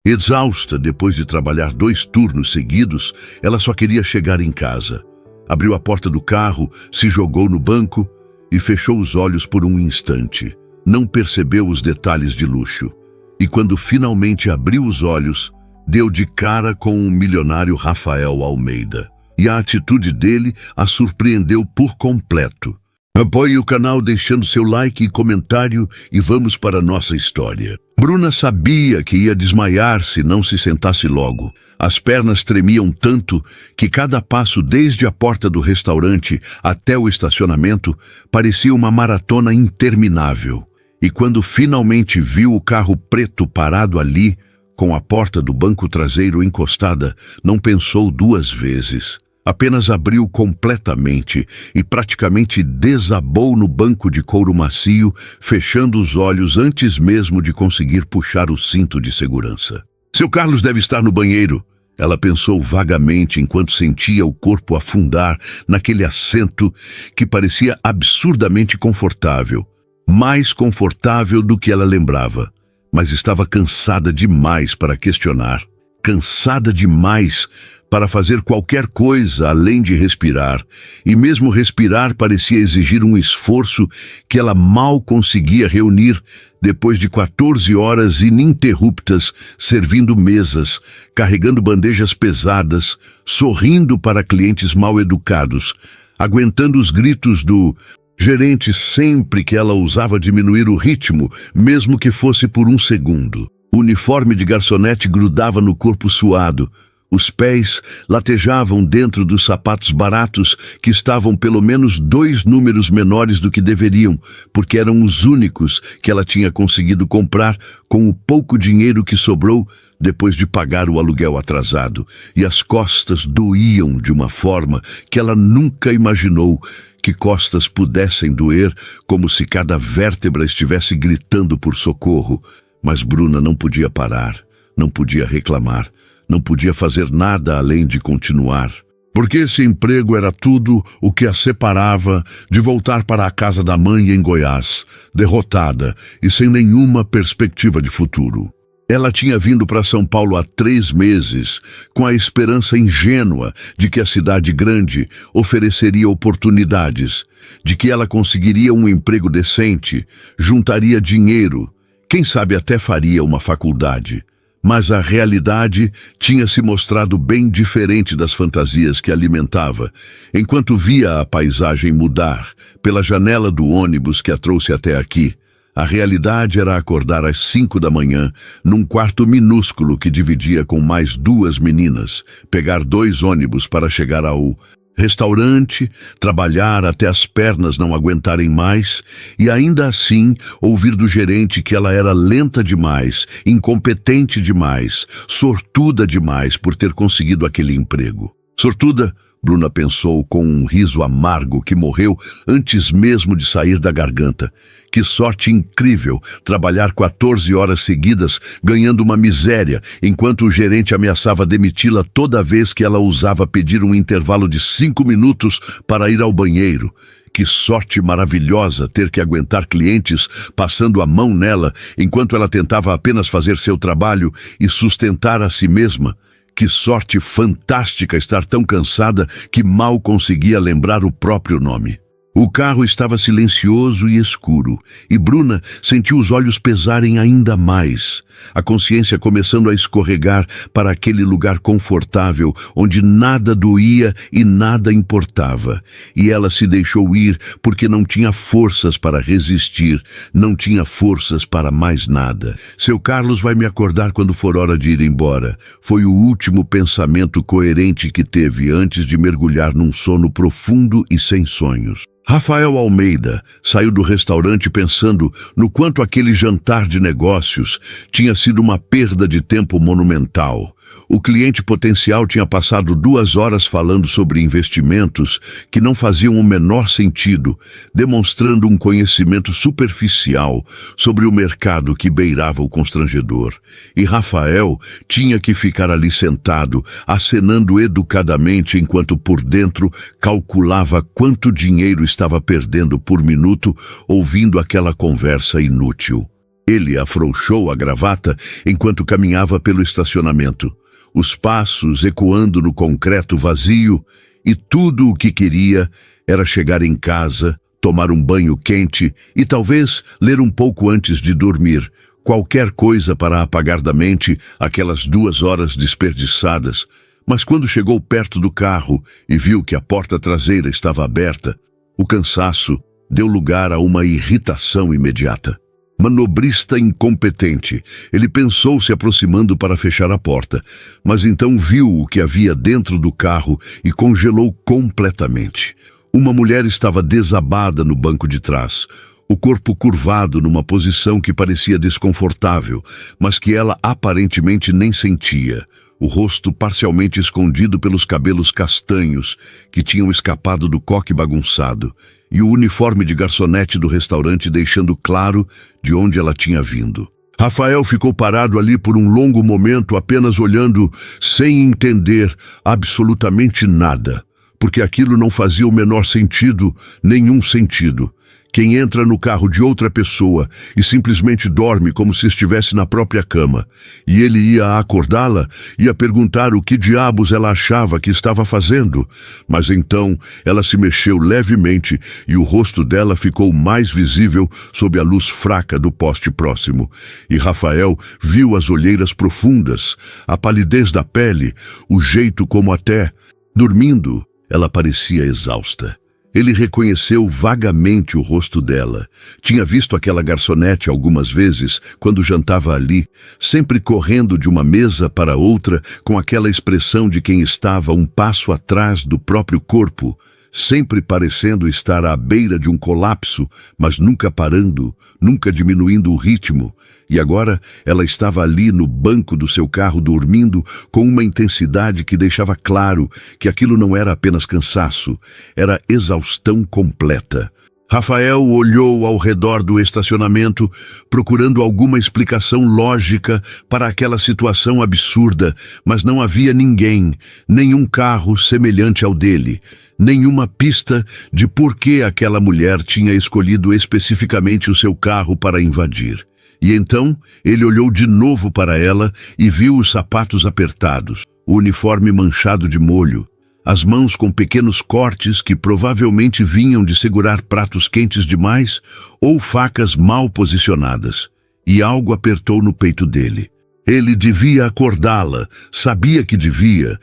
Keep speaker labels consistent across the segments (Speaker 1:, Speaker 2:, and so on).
Speaker 1: Exausta depois de trabalhar 2 turnos seguidos, ela só queria chegar em casa. Abriu a porta do carro, se jogou no banco e fechou os olhos por um instante. Não percebeu os detalhes de luxo. E quando finalmente abriu os olhos, deu de cara com o milionário Rafael Almeida. E a atitude dele a surpreendeu por completo. Apoie o canal deixando seu like e comentário e vamos para a nossa história. Bruna sabia que ia desmaiar se não se sentasse logo. As pernas tremiam tanto que cada passo desde a porta do restaurante até o estacionamento parecia uma maratona interminável. E quando finalmente viu o carro preto parado ali, com a porta do banco traseiro encostada, não pensou 2 vezes. Apenas abriu completamente e praticamente desabou no banco de couro macio, fechando os olhos antes mesmo de conseguir puxar o cinto de segurança. Seu Carlos deve estar no banheiro, ela pensou vagamente enquanto sentia o corpo afundar naquele assento que parecia absurdamente confortável. Mais confortável do que ela lembrava, mas estava cansada demais para questionar, cansada demais para fazer qualquer coisa além de respirar, e mesmo respirar parecia exigir um esforço que ela mal conseguia reunir depois de 14 horas ininterruptas servindo mesas, carregando bandejas pesadas, sorrindo para clientes mal educados, aguentando os gritos do gerente sempre que ela ousava diminuir o ritmo, mesmo que fosse por 1 segundo. O uniforme de garçonete grudava no corpo suado. Os pés latejavam dentro dos sapatos baratos que estavam pelo menos 2 números menores do que deveriam, porque eram os únicos que ela tinha conseguido comprar com o pouco dinheiro que sobrou depois de pagar o aluguel atrasado. E as costas doíam de uma forma que ela nunca imaginou que costas pudessem doer, como se cada vértebra estivesse gritando por socorro. Mas Bruna não podia parar, não podia reclamar, não podia fazer nada além de continuar. Porque esse emprego era tudo o que a separava de voltar para a casa da mãe em Goiás, derrotada e sem nenhuma perspectiva de futuro. Ela tinha vindo para São Paulo há 3 meses, com a esperança ingênua de que a cidade grande ofereceria oportunidades, de que ela conseguiria um emprego decente, juntaria dinheiro, quem sabe até faria uma faculdade. Mas a realidade tinha se mostrado bem diferente das fantasias que alimentava, enquanto via a paisagem mudar pela janela do ônibus que a trouxe até aqui. A realidade era acordar às 5 da manhã, num quarto minúsculo que dividia com mais 2 meninas, pegar 2 ônibus para chegar ao restaurante, trabalhar até as pernas não aguentarem mais e ainda assim ouvir do gerente que ela era lenta demais, incompetente demais, sortuda demais por ter conseguido aquele emprego. Sortuda, Bruna pensou com um riso amargo que morreu antes mesmo de sair da garganta. Que sorte incrível trabalhar 14 horas seguidas ganhando uma miséria, enquanto o gerente ameaçava demiti-la toda vez que ela ousava pedir um intervalo de 5 minutos para ir ao banheiro. Que sorte maravilhosa ter que aguentar clientes passando a mão nela enquanto ela tentava apenas fazer seu trabalho e sustentar a si mesma. Que sorte fantástica estar tão cansada que mal conseguia lembrar o próprio nome. O carro estava silencioso e escuro, e Bruna sentiu os olhos pesarem ainda mais, a consciência começando a escorregar para aquele lugar confortável onde nada doía e nada importava. E ela se deixou ir porque não tinha forças para resistir, não tinha forças para mais nada. Seu Carlos vai me acordar quando for hora de ir embora. Foi o último pensamento coerente que teve antes de mergulhar num sono profundo e sem sonhos. Rafael Almeida saiu do restaurante pensando no quanto aquele jantar de negócios tinha sido uma perda de tempo monumental. O cliente potencial tinha passado 2 horas falando sobre investimentos que não faziam o menor sentido, demonstrando um conhecimento superficial sobre o mercado que beirava o constrangedor. E Rafael tinha que ficar ali sentado, acenando educadamente enquanto por dentro calculava quanto dinheiro estava perdendo por minuto ouvindo aquela conversa inútil. Ele afrouxou a gravata enquanto caminhava pelo estacionamento, os passos ecoando no concreto vazio, e tudo o que queria era chegar em casa, tomar um banho quente e talvez ler um pouco antes de dormir, qualquer coisa para apagar da mente aquelas 2 horas desperdiçadas. Mas quando chegou perto do carro e viu que a porta traseira estava aberta, o cansaço deu lugar a uma irritação imediata. Manobrista incompetente, ele pensou se aproximando para fechar a porta, mas então viu o que havia dentro do carro e congelou completamente. Uma mulher estava desabada no banco de trás, o corpo curvado numa posição que parecia desconfortável, mas que ela aparentemente nem sentia. O rosto parcialmente escondido pelos cabelos castanhos que tinham escapado do coque bagunçado, e o uniforme de garçonete do restaurante deixando claro de onde ela tinha vindo. Rafael ficou parado ali por um longo momento, apenas olhando, sem entender absolutamente nada, porque aquilo não fazia o menor sentido, nenhum sentido. Quem entra no carro de outra pessoa e simplesmente dorme como se estivesse na própria cama, e ele ia acordá-la, ia perguntar o que diabos ela achava que estava fazendo. Mas então ela se mexeu levemente e o rosto dela ficou mais visível sob a luz fraca do poste próximo. E Rafael viu as olheiras profundas, a palidez da pele, o jeito como até, dormindo, ela parecia exausta. Ele reconheceu vagamente o rosto dela. Tinha visto aquela garçonete algumas vezes quando jantava ali, sempre correndo de uma mesa para outra com aquela expressão de quem estava um passo atrás do próprio corpo, sempre parecendo estar à beira de um colapso, mas nunca parando, nunca diminuindo o ritmo. E agora ela estava ali no banco do seu carro dormindo com uma intensidade que deixava claro que aquilo não era apenas cansaço, era exaustão completa. Rafael olhou ao redor do estacionamento, procurando alguma explicação lógica para aquela situação absurda, mas não havia ninguém, nenhum carro semelhante ao dele, nenhuma pista de por que aquela mulher tinha escolhido especificamente o seu carro para invadir. E então ele olhou de novo para ela e viu os sapatos apertados, o uniforme manchado de molho, as mãos com pequenos cortes que provavelmente vinham de segurar pratos quentes demais ou facas mal posicionadas. E algo apertou no peito dele. Ele devia acordá-la, sabia que devia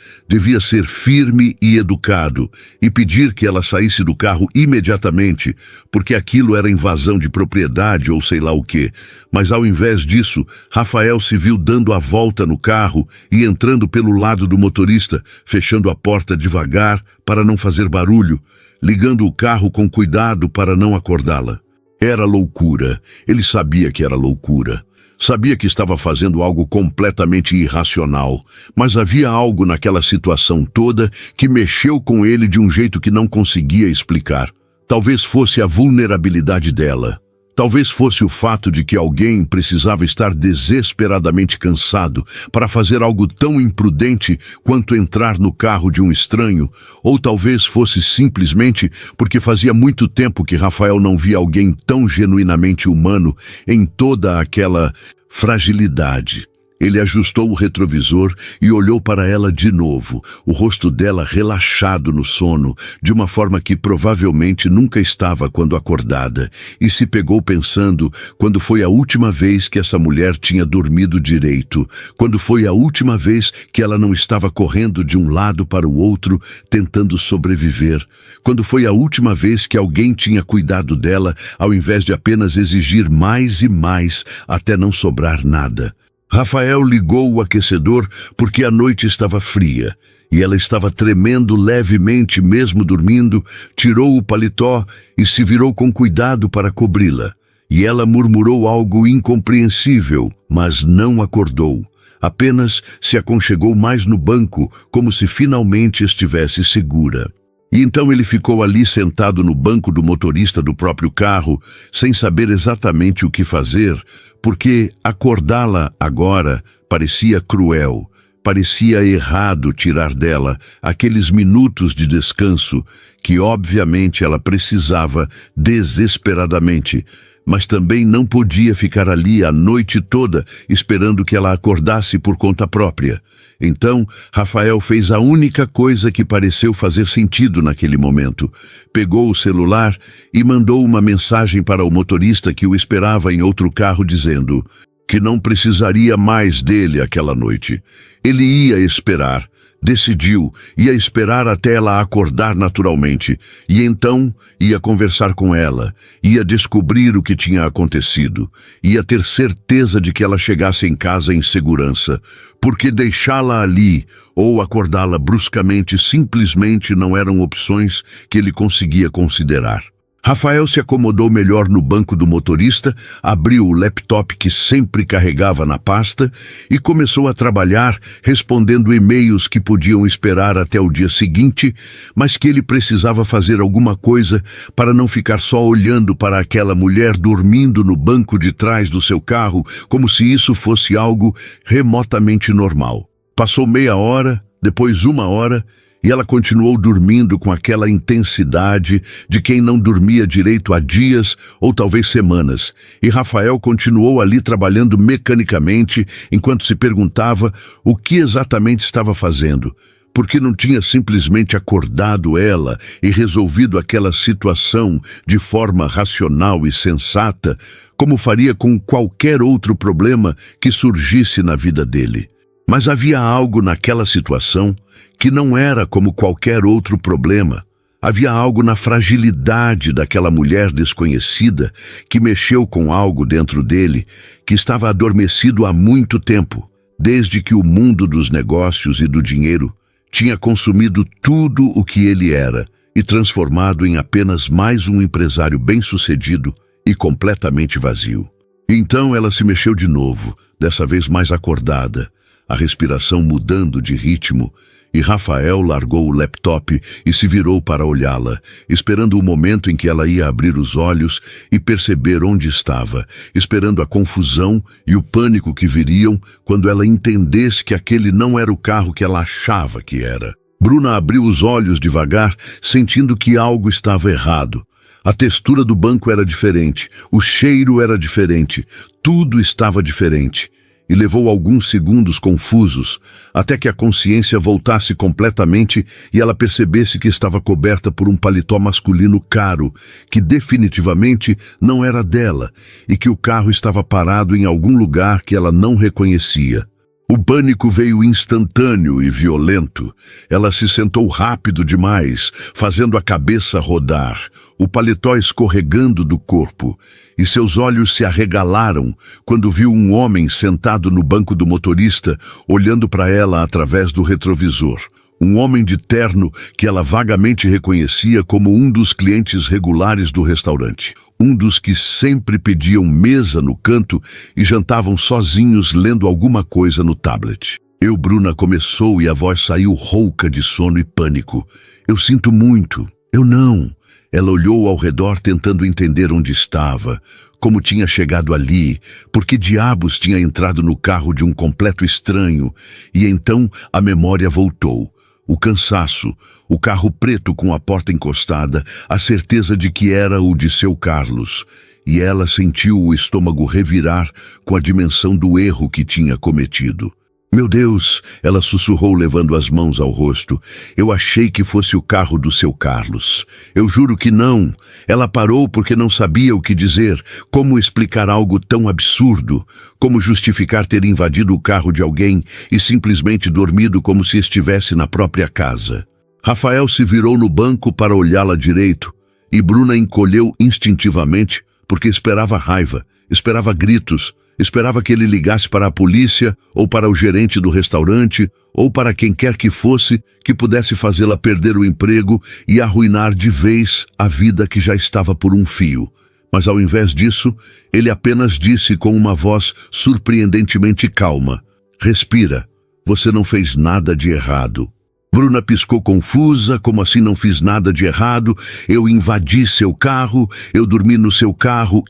Speaker 1: ser firme e educado e pedir que ela saísse do carro imediatamente, porque aquilo era invasão de propriedade ou sei lá o quê. Mas ao invés disso, Rafael se viu dando a volta no carro e entrando pelo lado do motorista, fechando a porta devagar para não fazer barulho, ligando o carro com cuidado para não acordá-la. Era loucura, ele sabia que era loucura. Sabia que estava fazendo algo completamente irracional, mas havia algo naquela situação toda que mexeu com ele de um jeito que não conseguia explicar. Talvez fosse a vulnerabilidade dela. Talvez fosse o fato de que alguém precisava estar desesperadamente cansado para fazer algo tão imprudente quanto entrar no carro de um estranho, ou talvez fosse simplesmente porque fazia muito tempo que Rafael não via alguém tão genuinamente humano em toda aquela fragilidade. Ele ajustou o retrovisor e olhou para ela de novo, o rosto dela relaxado no sono, de uma forma que provavelmente nunca estava quando acordada, e se pegou pensando quando foi a última vez que essa mulher tinha dormido direito, quando foi a última vez que ela não estava correndo de um lado para o outro, tentando sobreviver, quando foi a última vez que alguém tinha cuidado dela, ao invés de apenas exigir mais e mais até não sobrar nada. Rafael ligou o aquecedor porque a noite estava fria e ela estava tremendo levemente mesmo dormindo, tirou o paletó e se virou com cuidado para cobri-la. E ela murmurou algo incompreensível, mas não acordou. Apenas se aconchegou mais no banco, como se finalmente estivesse segura. E então ele ficou ali sentado no banco do motorista do próprio carro, sem saber exatamente o que fazer, porque acordá-la agora parecia cruel. parecia errado tirar dela aqueles minutos de descanso que obviamente ela precisava desesperadamente, mas também não podia ficar ali a noite toda esperando que ela acordasse por conta própria. Então, Rafael fez a única coisa que pareceu fazer sentido naquele momento. Pegou o celular e mandou uma mensagem para o motorista que o esperava em outro carro dizendo que não precisaria mais dele aquela noite. Ele ia esperar. Decidiu, ia esperar até ela acordar naturalmente, e então ia conversar com ela, ia descobrir o que tinha acontecido, ia ter certeza de que ela chegasse em casa em segurança, porque deixá-la ali ou acordá-la bruscamente simplesmente não eram opções que ele conseguia considerar. Rafael se acomodou melhor no banco do motorista, abriu o laptop que sempre carregava na pasta e começou a trabalhar respondendo e-mails que podiam esperar até o dia seguinte, mas que ele precisava fazer alguma coisa para não ficar só olhando para aquela mulher dormindo no banco de trás do seu carro como se isso fosse algo remotamente normal. Passou meia hora, depois 1 hora, e ela continuou dormindo com aquela intensidade de quem não dormia direito há dias ou talvez semanas. E Rafael continuou ali trabalhando mecanicamente enquanto se perguntava o que exatamente estava fazendo. Por que não tinha simplesmente acordado ela e resolvido aquela situação de forma racional e sensata, como faria com qualquer outro problema que surgisse na vida dele? Mas havia algo naquela situação que não era como qualquer outro problema. Havia algo na fragilidade daquela mulher desconhecida que mexeu com algo dentro dele que estava adormecido há muito tempo, desde que o mundo dos negócios e do dinheiro tinha consumido tudo o que ele era e transformado em apenas mais um empresário bem-sucedido e completamente vazio. Então ela se mexeu de novo, dessa vez mais acordada, a respiração mudando de ritmo, e Rafael largou o laptop e se virou para olhá-la, esperando o momento em que ela ia abrir os olhos e perceber onde estava, esperando a confusão e o pânico que viriam quando ela entendesse que aquele não era o carro que ela achava que era. Bruna abriu os olhos devagar, sentindo que algo estava errado. A textura do banco era diferente, o cheiro era diferente, tudo estava diferente. E levou alguns segundos confusos, até que a consciência voltasse completamente e ela percebesse que estava coberta por um paletó masculino caro, que definitivamente não era dela, e que o carro estava parado em algum lugar que ela não reconhecia. O pânico veio instantâneo e violento. Ela se sentou rápido demais, fazendo a cabeça rodar, o paletó escorregando do corpo, e seus olhos se arregalaram quando viu um homem sentado no banco do motorista, olhando para ela através do retrovisor. Um homem de terno que ela vagamente reconhecia como um dos clientes regulares do restaurante. Um dos que sempre pediam mesa no canto e jantavam sozinhos lendo alguma coisa no tablet. Bruna começou e a voz saiu rouca de sono e pânico. Eu sinto muito. Eu não. Ela olhou ao redor tentando entender onde estava, como tinha chegado ali, por que diabos tinha entrado no carro de um completo estranho, e então a memória voltou. O cansaço, o carro preto com a porta encostada, a certeza de que era o de seu Carlos, e ela sentiu o estômago revirar com a dimensão do erro que tinha cometido. Meu Deus, ela sussurrou levando as mãos ao rosto. Eu achei que fosse o carro do seu Carlos. Eu juro que não. Ela parou porque não sabia o que dizer, como explicar algo tão absurdo, como justificar ter invadido o carro de alguém e simplesmente dormido como se estivesse na própria casa. Rafael se virou no banco para olhá-la direito e Bruna encolheu instintivamente porque esperava raiva, esperava gritos, esperava que ele ligasse para a polícia, ou para o gerente do restaurante, ou para quem quer que fosse que pudesse fazê-la perder o emprego e arruinar de vez a vida que já estava por um fio. Mas ao invés disso, ele apenas disse com uma voz surpreendentemente calma: respira, você não fez nada de errado. Bruna piscou confusa, como assim não fiz nada de errado? Eu invadi seu carro, eu dormi no seu carro,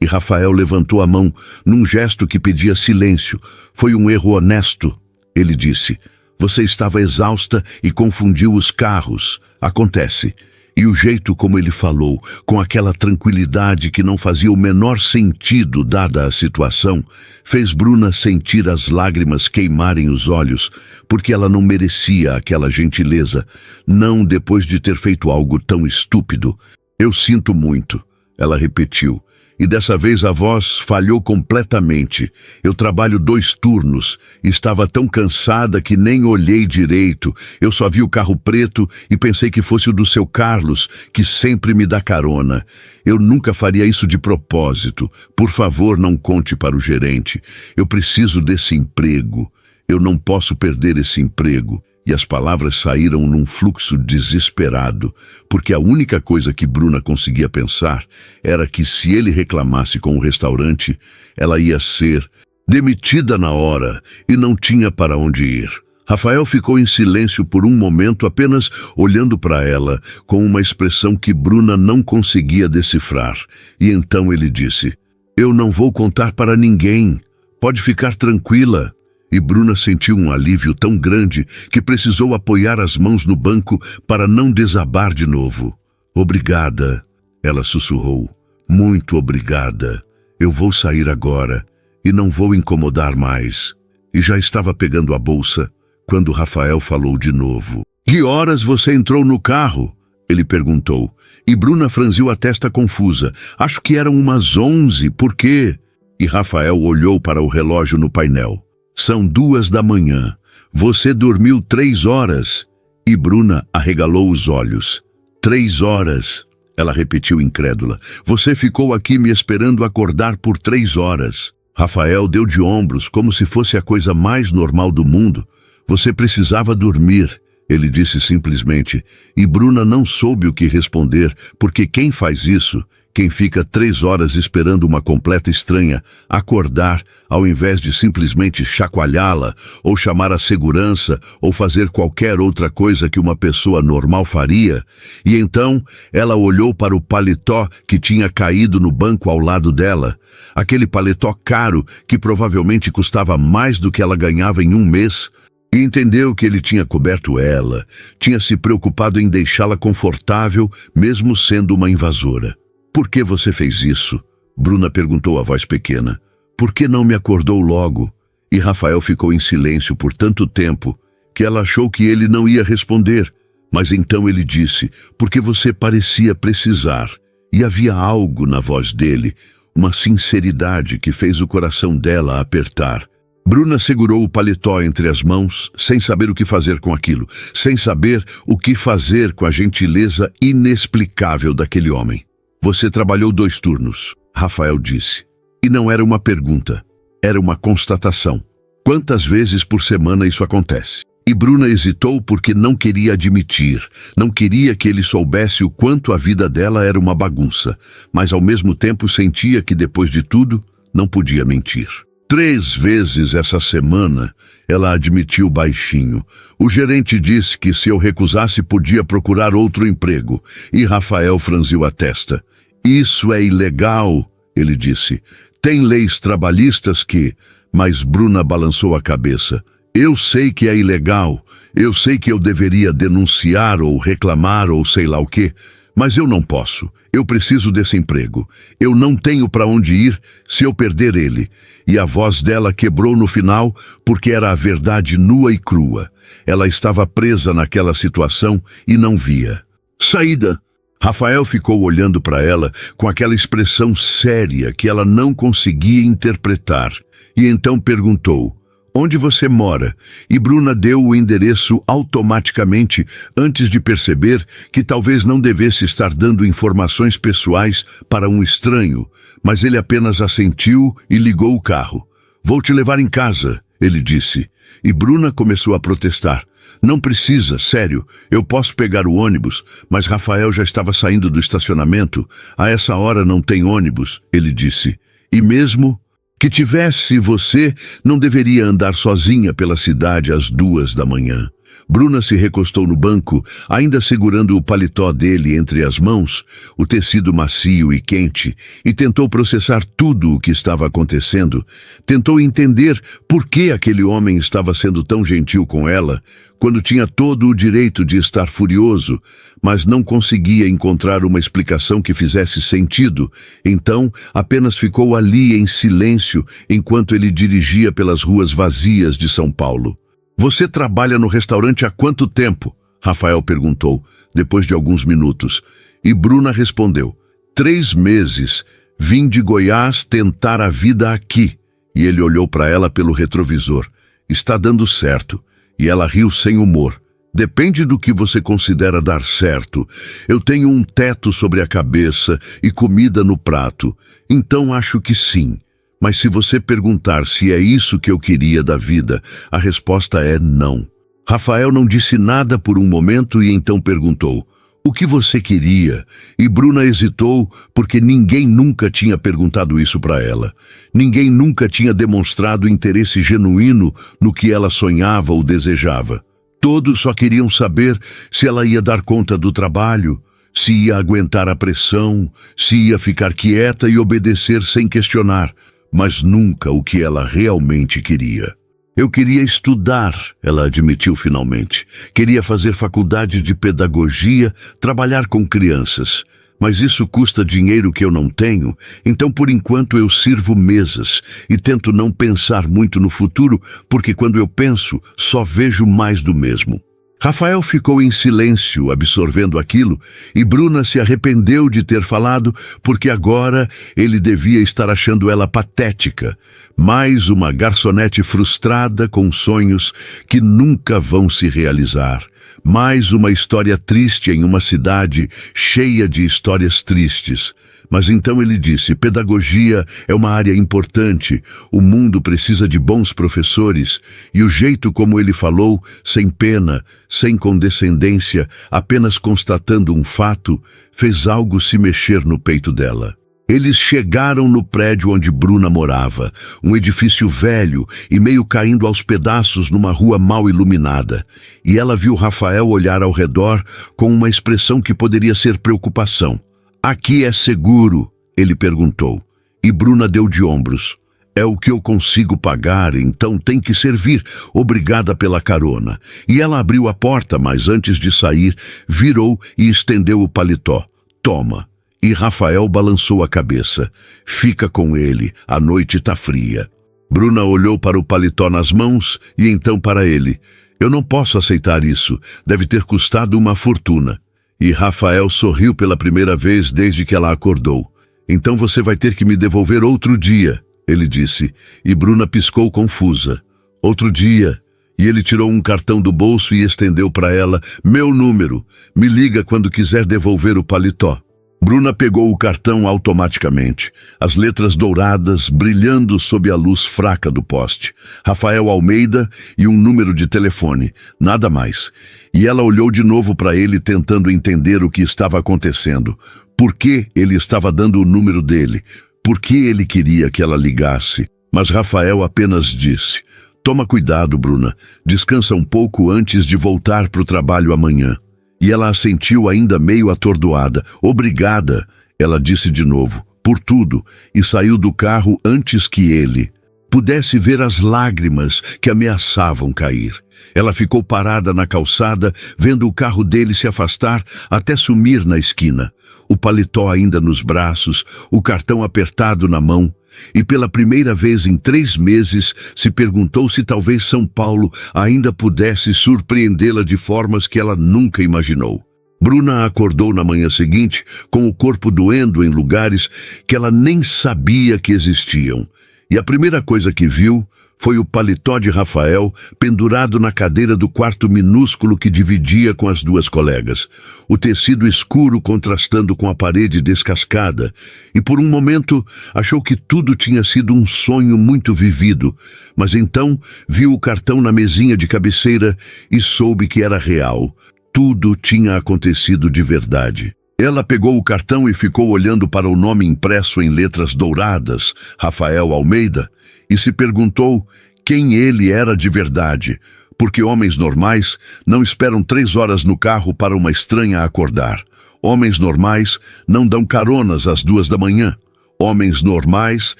Speaker 1: E Rafael levantou a mão num gesto que pedia silêncio. Foi um erro honesto. Ele disse. Você estava exausta e confundiu os carros. Acontece. E o jeito como ele falou, com aquela tranquilidade que não fazia o menor sentido dada a situação, fez Bruna sentir as lágrimas queimarem os olhos, porque ela não merecia aquela gentileza, não depois de ter feito algo tão estúpido. Eu sinto muito, ela repetiu. E dessa vez a voz falhou completamente. Eu trabalho 2 turnos. Estava tão cansada que nem olhei direito. Eu só vi o carro preto e pensei que fosse o do seu Carlos, que sempre me dá carona. Eu nunca faria isso de propósito. Por favor, não conte para o gerente. Eu preciso desse emprego. Eu não posso perder esse emprego. E as palavras saíram num fluxo desesperado, porque a única coisa que Bruna conseguia pensar era que se ele reclamasse com o restaurante, ela ia ser demitida na hora e não tinha para onde ir. Rafael ficou em silêncio por um momento, apenas olhando para ela, com uma expressão que Bruna não conseguia decifrar. E então ele disse, eu não vou contar para ninguém, pode ficar tranquila. E Bruna sentiu um alívio tão grande que precisou apoiar as mãos no banco para não desabar de novo. Obrigada, ela sussurrou. Muito obrigada. Eu vou sair agora e não vou incomodar mais. E já estava pegando a bolsa quando Rafael falou de novo. Que horas você entrou no carro? Ele perguntou. E Bruna franziu a testa confusa. Acho que eram umas 11, por quê? E Rafael olhou para o relógio no painel. São 2 da manhã. Você dormiu 3 horas. E Bruna arregalou os olhos. 3 horas, ela repetiu incrédula. Você ficou aqui me esperando acordar por 3 horas. Rafael deu de ombros, como se fosse a coisa mais normal do mundo. Você precisava dormir, ele disse simplesmente. E Bruna não soube o que responder, porque quem faz isso... Quem fica 3 horas esperando uma completa estranha acordar, ao invés de simplesmente chacoalhá-la, ou chamar a segurança, ou fazer qualquer outra coisa que uma pessoa normal faria. E então ela olhou para o paletó que tinha caído no banco ao lado dela. Aquele paletó caro que provavelmente custava mais do que ela ganhava em um mês. E entendeu que ele tinha coberto ela, tinha se preocupado em deixá-la confortável, mesmo sendo uma invasora. Por que você fez isso? Bruna perguntou a voz pequena. Por que não me acordou logo? E Rafael ficou em silêncio por tanto tempo que ela achou que ele não ia responder. Mas então ele disse, porque você parecia precisar. E havia algo na voz dele, uma sinceridade que fez o coração dela apertar. Bruna segurou o paletó entre as mãos, sem saber o que fazer com aquilo, sem saber o que fazer com a gentileza inexplicável daquele homem. Você trabalhou 2 turnos, Rafael disse. E não era uma pergunta, era uma constatação. Quantas vezes por semana isso acontece? E Bruna hesitou porque não queria admitir, não queria que ele soubesse o quanto a vida dela era uma bagunça, mas ao mesmo tempo sentia que depois de tudo, não podia mentir. 3 vezes essa semana, ela admitiu baixinho. O gerente disse que se eu recusasse podia procurar outro emprego, e Rafael franziu a testa. Isso é ilegal, ele disse. Tem leis trabalhistas que... Mas Bruna balançou a cabeça. Eu sei que é ilegal, eu sei que eu deveria denunciar ou reclamar ou sei lá o quê, mas eu não posso. Eu preciso desse emprego. Eu não tenho para onde ir se eu perder ele. E a voz dela quebrou no final porque era a verdade nua e crua. Ela estava presa naquela situação e não via. Saída! Rafael ficou olhando para ela com aquela expressão séria que ela não conseguia interpretar. E então perguntou, onde você mora? E Bruna deu o endereço automaticamente antes de perceber que talvez não devesse estar dando informações pessoais para um estranho, mas ele apenas assentiu e ligou o carro. Vou te levar em casa, ele disse. E Bruna começou a protestar. Não precisa, sério, eu posso pegar o ônibus, mas Rafael já estava saindo do estacionamento. A essa hora não tem ônibus, ele disse. E mesmo que tivesse, você não deveria andar sozinha pela cidade às 2 da manhã. Bruna se recostou no banco, ainda segurando o paletó dele entre as mãos, o tecido macio e quente, e tentou processar tudo o que estava acontecendo. Tentou entender por que aquele homem estava sendo tão gentil com ela, quando tinha todo o direito de estar furioso, mas não conseguia encontrar uma explicação que fizesse sentido. Então, apenas ficou ali em silêncio enquanto ele dirigia pelas ruas vazias de São Paulo. "Você trabalha no restaurante há quanto tempo?" Rafael perguntou, depois de alguns minutos. E Bruna respondeu: 3 meses. Vim de Goiás tentar a vida aqui. E ele olhou para ela pelo retrovisor. "Está dando certo." E ela riu sem humor. "Depende do que você considera dar certo. Eu tenho um teto sobre a cabeça e comida no prato. Então acho que sim. Mas se você perguntar se é isso que eu queria da vida, a resposta é não." Rafael não disse nada por um momento e então perguntou: "O que você queria?" E Bruna hesitou porque ninguém nunca tinha perguntado isso para ela. Ninguém nunca tinha demonstrado interesse genuíno no que ela sonhava ou desejava. Todos só queriam saber se ela ia dar conta do trabalho, se ia aguentar a pressão, se ia ficar quieta e obedecer sem questionar, mas nunca o que ela realmente queria. "Eu queria estudar", ela admitiu finalmente. "Queria fazer faculdade de pedagogia, trabalhar com crianças. Mas isso custa dinheiro que eu não tenho, então por enquanto eu sirvo mesas e tento não pensar muito no futuro, porque quando eu penso, só vejo mais do mesmo." Rafael ficou em silêncio, absorvendo aquilo, e Bruna se arrependeu de ter falado, porque agora ele devia estar achando ela patética. Mais uma garçonete frustrada com sonhos que nunca vão se realizar. Mais uma história triste em uma cidade cheia de histórias tristes. Mas então ele disse: "Pedagogia é uma área importante, o mundo precisa de bons professores." E o jeito como ele falou, sem pena, sem condescendência, apenas constatando um fato, fez algo se mexer no peito dela. Eles chegaram no prédio onde Bruna morava, um edifício velho e meio caindo aos pedaços numa rua mal iluminada. E ela viu Rafael olhar ao redor com uma expressão que poderia ser preocupação. "Aqui é seguro?" ele perguntou. E Bruna deu de ombros. "É o que eu consigo pagar, então tem que servir. Obrigada pela carona." E ela abriu a porta, mas antes de sair, virou e estendeu o paletó. "Toma." E Rafael balançou a cabeça. "Fica com ele, a noite tá fria." Bruna olhou para o paletó nas mãos e então para ele. "Eu não posso aceitar isso. Deve ter custado uma fortuna." E Rafael sorriu pela primeira vez desde que ela acordou. "Então você vai ter que me devolver outro dia," ele disse. E Bruna piscou confusa. "Outro dia." E ele tirou um cartão do bolso e estendeu para ela. "Meu número. Me liga quando quiser devolver o paletó." Bruna pegou o cartão automaticamente, as letras douradas brilhando sob a luz fraca do poste. Rafael Almeida e um número de telefone, nada mais. E ela olhou de novo para ele tentando entender o que estava acontecendo. Por que ele estava dando o número dele? Por que ele queria que ela ligasse? Mas Rafael apenas disse: "Toma cuidado, Bruna. Descansa um pouco antes de voltar para o trabalho amanhã." E ela assentiu ainda meio atordoada. "Obrigada," ela disse de novo, "por tudo," e saiu do carro antes que ele pudesse ver as lágrimas que ameaçavam cair. Ela ficou parada na calçada, vendo o carro dele se afastar até sumir na esquina. O paletó ainda nos braços, o cartão apertado na mão. E pela primeira vez em 3 meses se perguntou se talvez São Paulo ainda pudesse surpreendê-la de formas que ela nunca imaginou. Bruna acordou na manhã seguinte com o corpo doendo em lugares que ela nem sabia que existiam. E a primeira coisa que viu foi o paletó de Rafael pendurado na cadeira do quarto minúsculo que dividia com as 2 colegas. O tecido escuro contrastando com a parede descascada. E por um momento achou que tudo tinha sido um sonho muito vivido. Mas então viu o cartão na mesinha de cabeceira e soube que era real. Tudo tinha acontecido de verdade. Ela pegou o cartão e ficou olhando para o nome impresso em letras douradas, Rafael Almeida, e se perguntou quem ele era de verdade. Porque homens normais não esperam 3 horas no carro para uma estranha acordar. Homens normais não dão caronas às 2 da manhã. Homens normais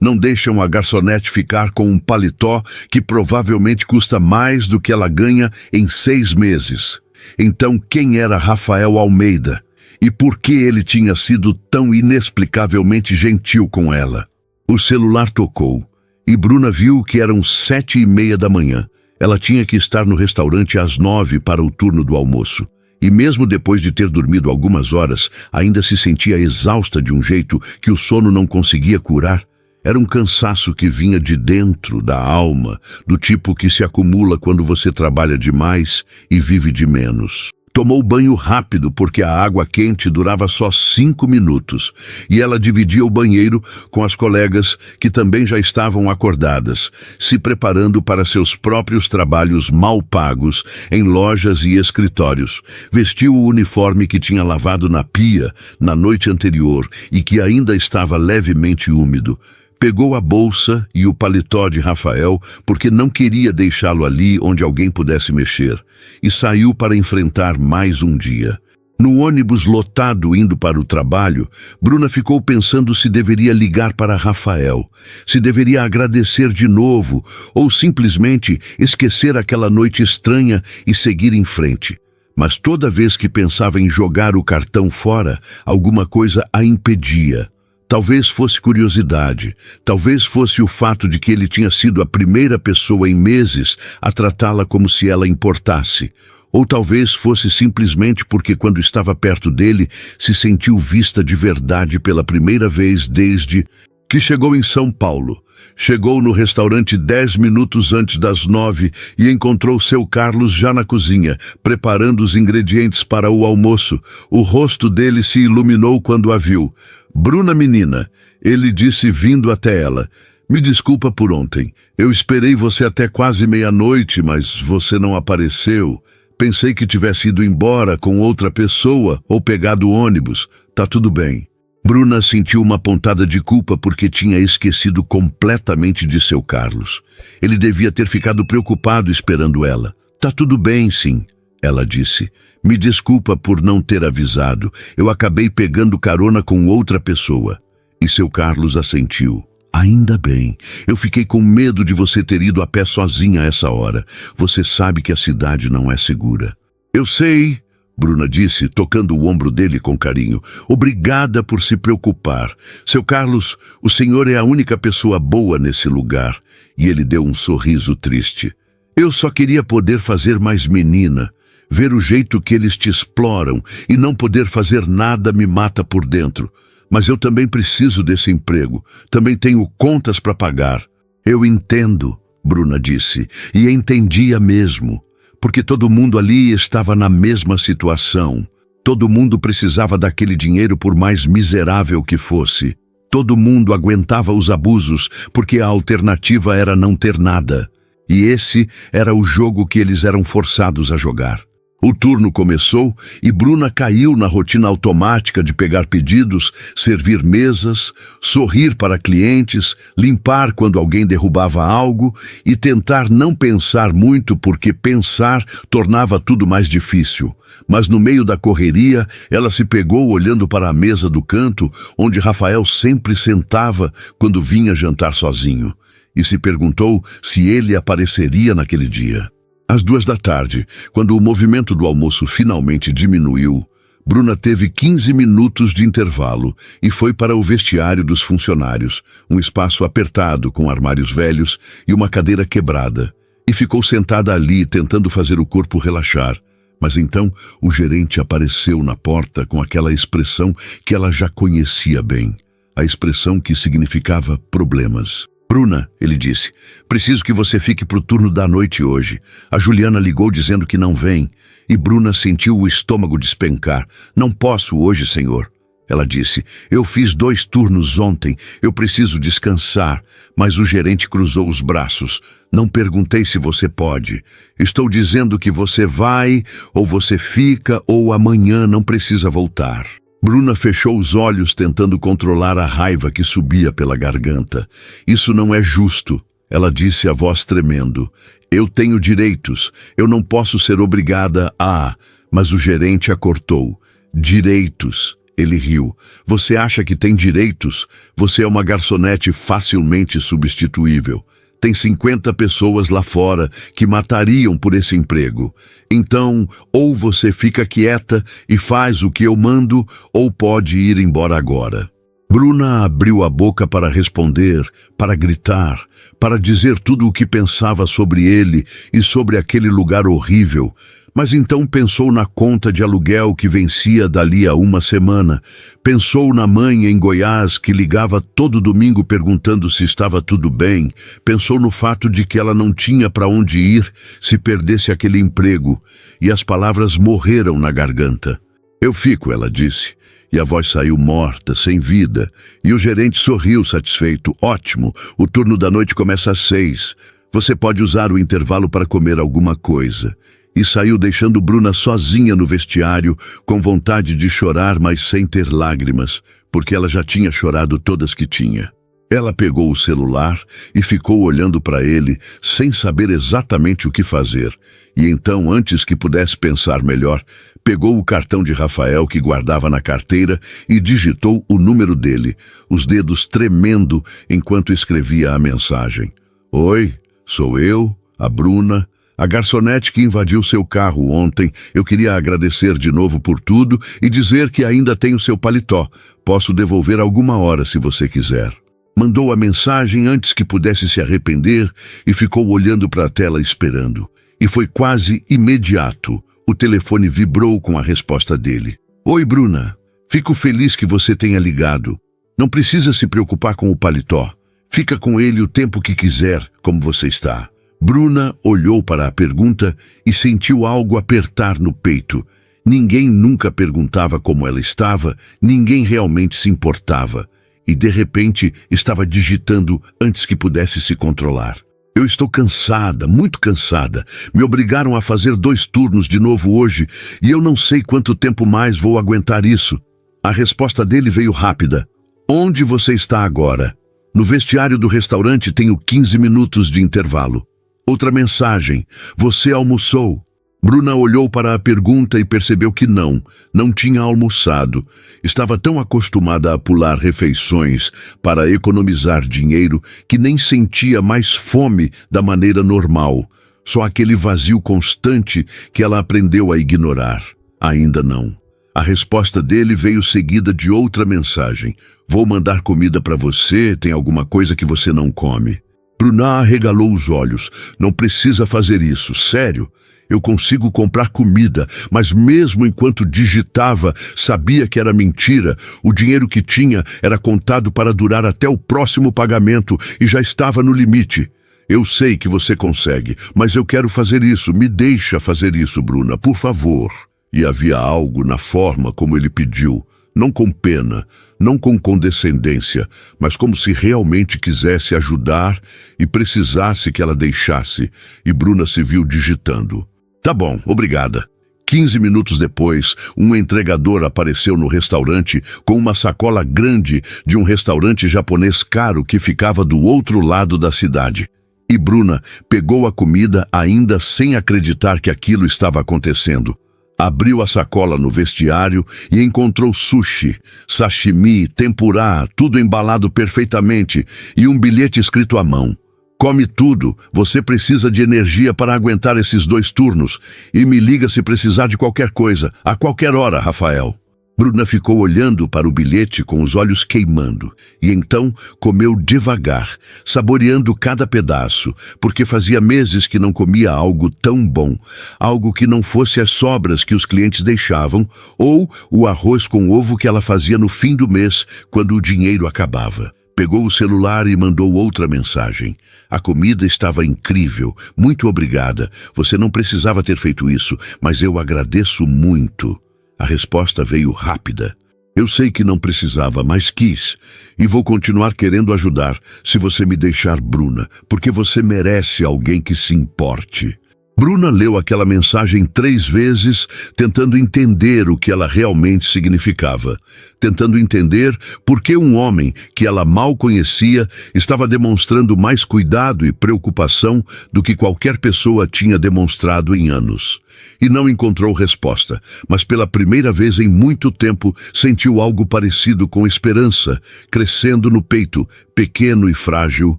Speaker 1: não deixam a garçonete ficar com um paletó que provavelmente custa mais do que ela ganha em 6 meses. Então, quem era Rafael Almeida? E por que ele tinha sido tão inexplicavelmente gentil com ela? O celular tocou, e Bruna viu que eram 7h30 da manhã. Ela tinha que estar no restaurante às 9 para o turno do almoço. E mesmo depois de ter dormido algumas horas, ainda se sentia exausta de um jeito que o sono não conseguia curar. Era um cansaço que vinha de dentro da alma, do tipo que se acumula quando você trabalha demais e vive de menos. Tomou banho rápido porque a água quente durava só 5 minutos e ela dividia o banheiro com as colegas que também já estavam acordadas, se preparando para seus próprios trabalhos mal pagos em lojas e escritórios. Vestiu o uniforme que tinha lavado na pia na noite anterior e que ainda estava levemente úmido. Pegou a bolsa e o paletó de Rafael porque não queria deixá-lo ali onde alguém pudesse mexer, e saiu para enfrentar mais um dia. No ônibus lotado indo para o trabalho, Bruna ficou pensando se deveria ligar para Rafael, se deveria agradecer de novo ou simplesmente esquecer aquela noite estranha e seguir em frente. Mas toda vez que pensava em jogar o cartão fora, alguma coisa a impedia. Talvez fosse curiosidade, talvez fosse o fato de que ele tinha sido a primeira pessoa em meses a tratá-la como se ela importasse. Ou talvez fosse simplesmente porque quando estava perto dele, se sentiu vista de verdade pela primeira vez desde que chegou em São Paulo. Chegou no restaurante 10 minutos antes das 9 e encontrou seu Carlos já na cozinha, preparando os ingredientes para o almoço. O rosto dele se iluminou quando a viu. "Bruna, menina", ele disse vindo até ela. "Me desculpa por ontem. Eu esperei você até quase meia-noite, mas você não apareceu. Pensei que tivesse ido embora com outra pessoa ou pegado o ônibus. Tá tudo bem." Bruna sentiu uma pontada de culpa porque tinha esquecido completamente de seu Carlos. Ele devia ter ficado preocupado esperando ela. "Tá tudo bem, sim", ela disse. "Me desculpa por não ter avisado. Eu acabei pegando carona com outra pessoa." E seu Carlos assentiu. "Ainda bem. Eu fiquei com medo de você ter ido a pé sozinha a essa hora. Você sabe que a cidade não é segura." "Eu sei", Bruna disse, tocando o ombro dele com carinho. "Obrigada por se preocupar. Seu Carlos, o senhor é a única pessoa boa nesse lugar." E ele deu um sorriso triste. "Eu só queria poder fazer mais menina. Ver o jeito que eles te exploram e não poder fazer nada me mata por dentro. Mas eu também preciso desse emprego. Também tenho contas para pagar." "Eu entendo", Bruna disse, e entendia mesmo. Porque todo mundo ali estava na mesma situação. Todo mundo precisava daquele dinheiro por mais miserável que fosse. Todo mundo aguentava os abusos porque a alternativa era não ter nada. E esse era o jogo que eles eram forçados a jogar. O turno começou e Bruna caiu na rotina automática de pegar pedidos, servir mesas, sorrir para clientes, limpar quando alguém derrubava algo e tentar não pensar muito porque pensar tornava tudo mais difícil. Mas no meio da correria, ela se pegou olhando para a mesa do canto onde Rafael sempre sentava quando vinha jantar sozinho e se perguntou se ele apareceria naquele dia. Às 2 da tarde, quando o movimento do almoço finalmente diminuiu, Bruna teve 15 minutos de intervalo e foi para o vestiário dos funcionários, um espaço apertado com armários velhos e uma cadeira quebrada, e ficou sentada ali tentando fazer o corpo relaxar. Mas então o gerente apareceu na porta com aquela expressão que ela já conhecia bem, a expressão que significava problemas. "Bruna", ele disse, "preciso que você fique pro turno da noite hoje. A Juliana ligou dizendo que não vem." E Bruna sentiu o estômago despencar. "Não posso hoje, senhor." Ela disse, "Eu fiz 2 turnos ontem. Eu preciso descansar." Mas o gerente cruzou os braços. "Não perguntei se você pode. Estou dizendo que você vai, ou você fica, ou amanhã não precisa voltar." Bruna fechou os olhos tentando controlar a raiva que subia pela garganta. "Isso não é justo", Ela disse a voz tremendo. Eu tenho direitos. Eu não posso ser obrigada a... Mas o gerente a cortou. Direitos. Ele riu. Você acha que tem direitos? Você é uma garçonete facilmente substituível. Tem 50 pessoas lá fora que matariam por esse emprego. Então, ou você fica quieta e faz o que eu mando, ou pode ir embora agora. Bruna abriu a boca para responder, para gritar, para dizer tudo o que pensava sobre ele e sobre aquele lugar horrível. Mas então pensou na conta de aluguel que vencia dali a uma semana. Pensou na mãe em Goiás que ligava todo domingo perguntando se estava tudo bem. Pensou no fato de que ela não tinha para onde ir se perdesse aquele emprego. E as palavras morreram na garganta. Eu fico, ela disse. E a voz saiu morta, sem vida. E o gerente sorriu satisfeito. Ótimo, o turno da noite começa às 6. Você pode usar o intervalo para comer alguma coisa. E saiu deixando Bruna sozinha no vestiário, com vontade de chorar, mas sem ter lágrimas, porque ela já tinha chorado todas que tinha. Ela pegou o celular e ficou olhando para ele, sem saber exatamente o que fazer. E então, antes que pudesse pensar melhor, pegou o cartão de Rafael que guardava na carteira e digitou o número dele, os dedos tremendo enquanto escrevia a mensagem. Oi, sou eu, a Bruna. A garçonete que invadiu seu carro ontem, eu queria agradecer de novo por tudo e dizer que ainda tenho seu paletó. Posso devolver alguma hora se você quiser. Mandou a mensagem antes que pudesse se arrepender e ficou olhando para a tela esperando. E foi quase imediato. O telefone vibrou com a resposta dele. Oi, Bruna. Fico feliz que você tenha ligado. Não precisa se preocupar com o paletó. Fica com ele o tempo que quiser, como você está. Bruna olhou para a pergunta e sentiu algo apertar no peito. Ninguém nunca perguntava como ela estava, ninguém realmente se importava. E, de repente, estava digitando antes que pudesse se controlar. Eu estou cansada, muito cansada. Me obrigaram a fazer 2 turnos de novo hoje e eu não sei quanto tempo mais vou aguentar isso. A resposta dele veio rápida. Onde você está agora? No vestiário do restaurante tenho 15 minutos de intervalo. Outra mensagem. Você almoçou? Bruna olhou para a pergunta e percebeu que não tinha almoçado. Estava tão acostumada a pular refeições para economizar dinheiro que nem sentia mais fome da maneira normal. Só aquele vazio constante que ela aprendeu a ignorar. Ainda não. A resposta dele veio seguida de outra mensagem. Vou mandar comida para você, tem alguma coisa que você não come. Bruna arregalou os olhos. Não precisa fazer isso, sério. Eu consigo comprar comida, mas mesmo enquanto digitava, sabia que era mentira. O dinheiro que tinha era contado para durar até o próximo pagamento e já estava no limite. Eu sei que você consegue, mas eu quero fazer isso. Me deixa fazer isso, Bruna, por favor. E havia algo na forma como ele pediu. Não com pena, não com condescendência, mas como se realmente quisesse ajudar e precisasse que ela deixasse. E Bruna se viu digitando. Tá bom, obrigada. 15 minutos depois, um entregador apareceu no restaurante com uma sacola grande de um restaurante japonês caro que ficava do outro lado da cidade. E Bruna pegou a comida ainda sem acreditar que aquilo estava acontecendo. Abriu a sacola no vestiário e encontrou sushi, sashimi, tempurá, tudo embalado perfeitamente e um bilhete escrito à mão. Come tudo, você precisa de energia para aguentar esses 2 turnos e me liga se precisar de qualquer coisa, a qualquer hora, Rafael. Bruna ficou olhando para o bilhete com os olhos queimando e então comeu devagar, saboreando cada pedaço, porque fazia meses que não comia algo tão bom, algo que não fosse as sobras que os clientes deixavam ou o arroz com ovo que ela fazia no fim do mês, quando o dinheiro acabava. Pegou o celular e mandou outra mensagem. A comida estava incrível, muito obrigada. Você não precisava ter feito isso, mas eu agradeço muito. A resposta veio rápida. Eu sei que não precisava, mas quis. E vou continuar querendo ajudar se você me deixar, Bruna, porque você merece alguém que se importe. Bruna leu aquela mensagem 3 vezes, tentando entender o que ela realmente significava. Tentando entender por que um homem que ela mal conhecia estava demonstrando mais cuidado e preocupação do que qualquer pessoa tinha demonstrado em anos. E não encontrou resposta, mas pela primeira vez em muito tempo sentiu algo parecido com esperança, crescendo no peito, pequeno e frágil,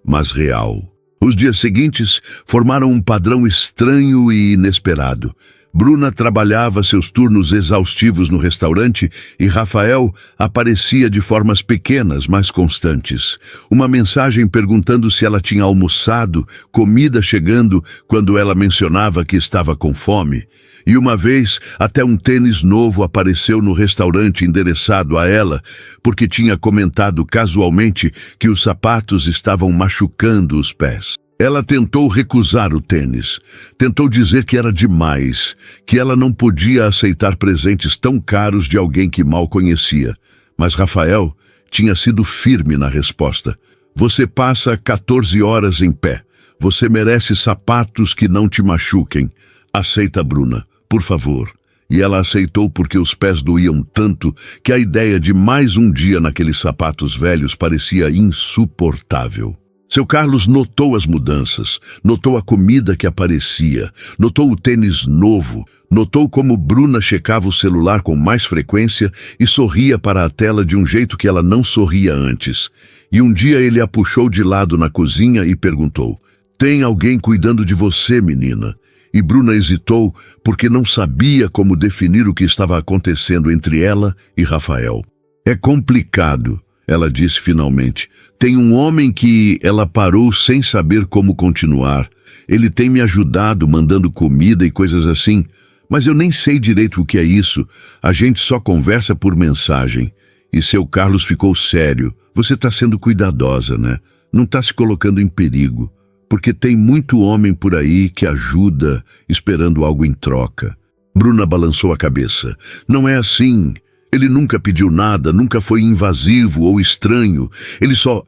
Speaker 1: mas real. Os dias seguintes formaram um padrão estranho e inesperado. Bruna trabalhava seus turnos exaustivos no restaurante e Rafael aparecia de formas pequenas, mas constantes. Uma mensagem perguntando se ela tinha almoçado, comida chegando quando ela mencionava que estava com fome. E uma vez, até um tênis novo apareceu no restaurante endereçado a ela, porque tinha comentado casualmente que os sapatos estavam machucando os pés. Ela tentou recusar o tênis, tentou dizer que era demais, que ela não podia aceitar presentes tão caros de alguém que mal conhecia. Mas Rafael tinha sido firme na resposta. Você passa 14 horas em pé. Você merece sapatos que não te machuquem. Aceita, Bruna, por favor. E ela aceitou porque os pés doíam tanto que a ideia de mais um dia naqueles sapatos velhos parecia insuportável. Seu Carlos notou as mudanças, notou a comida que aparecia, notou o tênis novo, notou como Bruna checava o celular com mais frequência e sorria para a tela de um jeito que ela não sorria antes. E um dia ele a puxou de lado na cozinha e perguntou: "Tem alguém cuidando de você, menina?" E Bruna hesitou porque não sabia como definir o que estava acontecendo entre ela e Rafael. "É complicado", ela disse finalmente. "Tem um homem que..." Ela parou sem saber como continuar. "Ele tem me ajudado, mandando comida e coisas assim, mas eu nem sei direito o que é isso. A gente só conversa por mensagem." E seu Carlos ficou sério. "Você está sendo cuidadosa, né? Não está se colocando em perigo. Porque tem muito homem por aí que ajuda, esperando algo em troca." Bruna balançou a cabeça. "Não é assim. Ele nunca pediu nada, nunca foi invasivo ou estranho.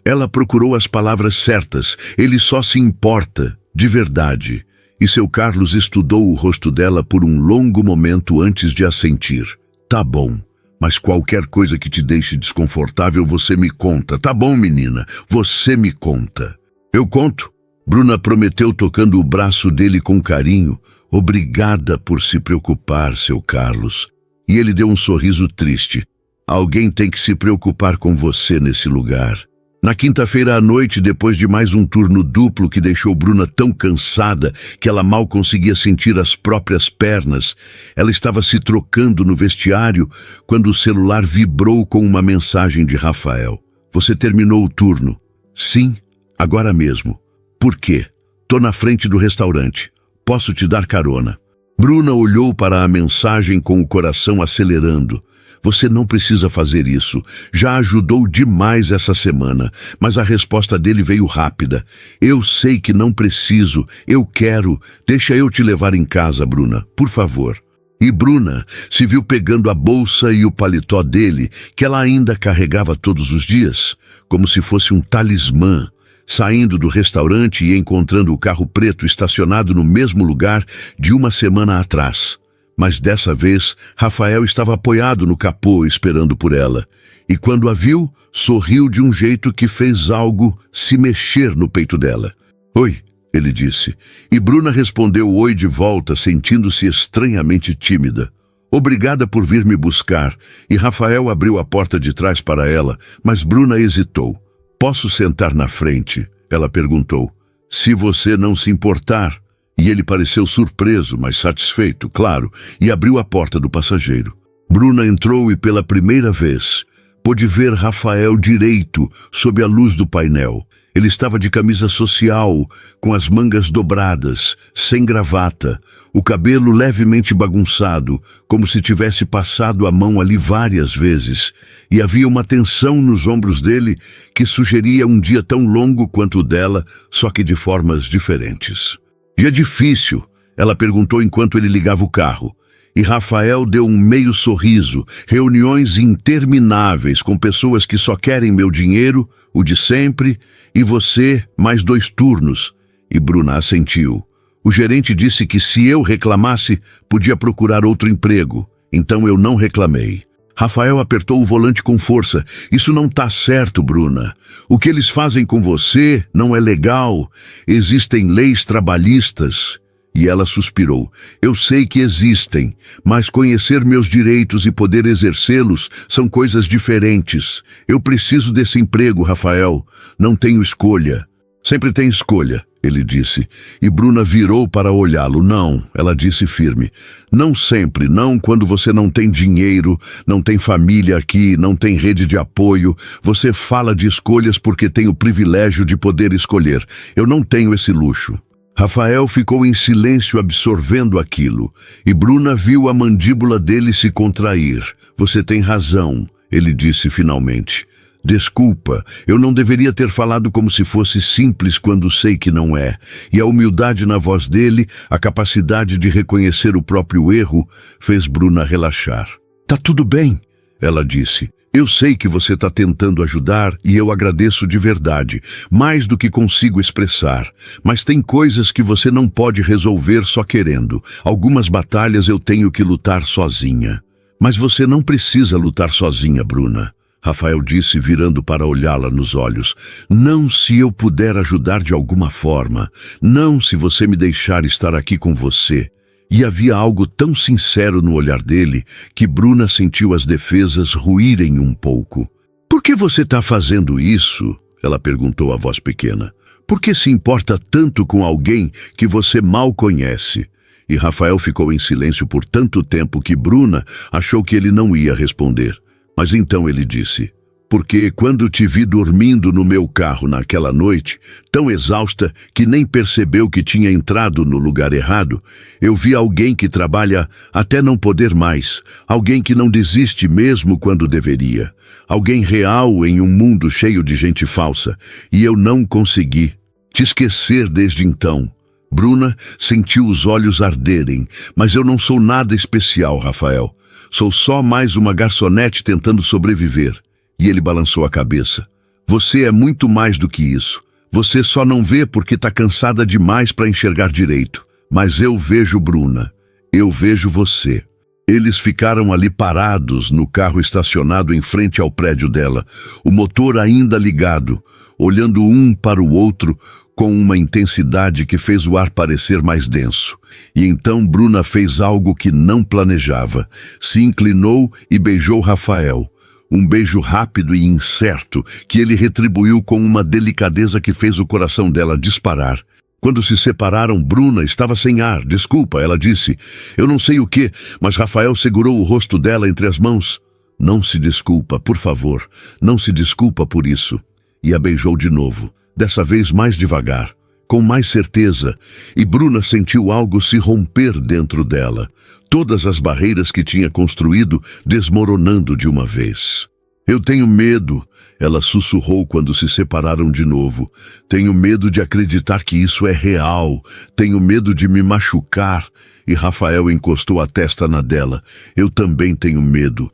Speaker 1: Ela procurou as palavras certas. Ele só se importa, de verdade." E seu Carlos estudou o rosto dela por um longo momento antes de assentir. "Tá bom, mas qualquer coisa que te deixe desconfortável você me conta. Tá bom, menina, você me conta." "Eu conto." Bruna prometeu, tocando o braço dele com carinho. "Obrigada por se preocupar, seu Carlos." E ele deu um sorriso triste. "Alguém tem que se preocupar com você nesse lugar." Na quinta-feira à noite, depois de mais um turno duplo que deixou Bruna tão cansada que ela mal conseguia sentir as próprias pernas, ela estava se trocando no vestiário quando o celular vibrou com uma mensagem de Rafael. "Você terminou o turno?" "Sim, agora mesmo." "Por quê?" "Tô na frente do restaurante. Posso te dar carona?" Bruna olhou para a mensagem com o coração acelerando. "Você não precisa fazer isso. Já ajudou demais essa semana." Mas a resposta dele veio rápida. "Eu sei que não preciso. Eu quero. Deixa eu te levar em casa, Bruna. Por favor." E Bruna se viu pegando a bolsa e o paletó dele, que ela ainda carregava todos os dias, como se fosse um talismã, saindo do restaurante e encontrando o carro preto estacionado no mesmo lugar de uma semana atrás. Mas dessa vez, Rafael estava apoiado no capô esperando por ela. E quando a viu, sorriu de um jeito que fez algo se mexer no peito dela. "Oi", ele disse. E Bruna respondeu oi de volta, sentindo-se estranhamente tímida. "Obrigada por vir me buscar." E Rafael abriu a porta de trás para ela, mas Bruna hesitou. "Posso sentar na frente?" ela perguntou. "Se você não se importar." E ele pareceu surpreso, mas satisfeito, claro, e abriu a porta do passageiro. Bruna entrou e pela primeira vez pôde ver Rafael direito sob a luz do painel. Ele estava de camisa social, com as mangas dobradas, sem gravata, o cabelo levemente bagunçado, como se tivesse passado a mão ali várias vezes, e havia uma tensão nos ombros dele que sugeria um dia tão longo quanto o dela, só que de formas diferentes. "E é difícil?" ela perguntou enquanto ele ligava o carro. E Rafael deu um meio sorriso. "Reuniões intermináveis com pessoas que só querem meu dinheiro, o de sempre, e você, mais 2 turnos." E Bruna assentiu. O gerente disse que se eu reclamasse, podia procurar outro emprego. Então eu não reclamei. Rafael apertou o volante com força. Isso não tá certo, Bruna. O que eles fazem com você não é legal. Existem leis trabalhistas. E ela suspirou. Eu sei que existem, mas conhecer meus direitos e poder exercê-los são coisas diferentes. Eu preciso desse emprego, Rafael. Não tenho escolha. Sempre tem escolha, ele disse. E Bruna virou para olhá-lo. Não, ela disse firme. Não sempre, não quando você não tem dinheiro, não tem família aqui, não tem rede de apoio. Você fala de escolhas porque tem o privilégio de poder escolher. Eu não tenho esse luxo. Rafael ficou em silêncio absorvendo aquilo, e Bruna viu a mandíbula dele se contrair. Você tem razão, ele disse finalmente. Desculpa, eu não deveria ter falado como se fosse simples quando sei que não é. E a humildade na voz dele, a capacidade de reconhecer o próprio erro, fez Bruna relaxar. Tá tudo bem, ela disse. Eu sei que você está tentando ajudar e eu agradeço de verdade, mais do que consigo expressar. Mas tem coisas que você não pode resolver só querendo. Algumas batalhas eu tenho que lutar sozinha. Mas você não precisa lutar sozinha, Bruna. Rafael disse, virando para olhá-la nos olhos. Não se eu puder ajudar de alguma forma. Não se você me deixar estar aqui com você. E havia algo tão sincero no olhar dele que Bruna sentiu as defesas ruírem um pouco. Por que você está fazendo isso? Ela perguntou a voz pequena. Por que se importa tanto com alguém que você mal conhece? E Rafael ficou em silêncio por tanto tempo que Bruna achou que ele não ia responder. Mas então ele disse, porque quando te vi dormindo no meu carro naquela noite, tão exausta que nem percebeu que tinha entrado no lugar errado, eu vi alguém que trabalha até não poder mais, alguém que não desiste mesmo quando deveria, alguém real em um mundo cheio de gente falsa, e eu não consegui te esquecer desde então. Bruna sentiu os olhos arderem, mas eu não sou nada especial, Rafael. Sou só mais uma garçonete tentando sobreviver. E ele balançou a cabeça. Você é muito mais do que isso. Você só não vê porque está cansada demais para enxergar direito. Mas eu vejo Bruna. Eu vejo você. Eles ficaram ali parados no carro estacionado em frente ao prédio dela, o motor ainda ligado, olhando um para o outro com uma intensidade que fez o ar parecer mais denso. E então Bruna fez algo que não planejava. Se inclinou e beijou Rafael. Um beijo rápido e incerto que ele retribuiu com uma delicadeza que fez o coração dela disparar. Quando se separaram, Bruna estava sem ar. Desculpa, ela disse. Eu não sei o que, mas Rafael segurou o rosto dela entre as mãos. Não se desculpa, por favor. Não se desculpa por isso. E a beijou de novo. Dessa vez mais devagar, com mais certeza, e Bruna sentiu algo se romper dentro dela, todas as barreiras que tinha construído desmoronando de uma vez. Eu tenho medo, ela sussurrou quando se separaram de novo. Tenho medo de acreditar que isso é real, tenho medo de me machucar. E Rafael encostou a testa na dela. Eu também tenho medo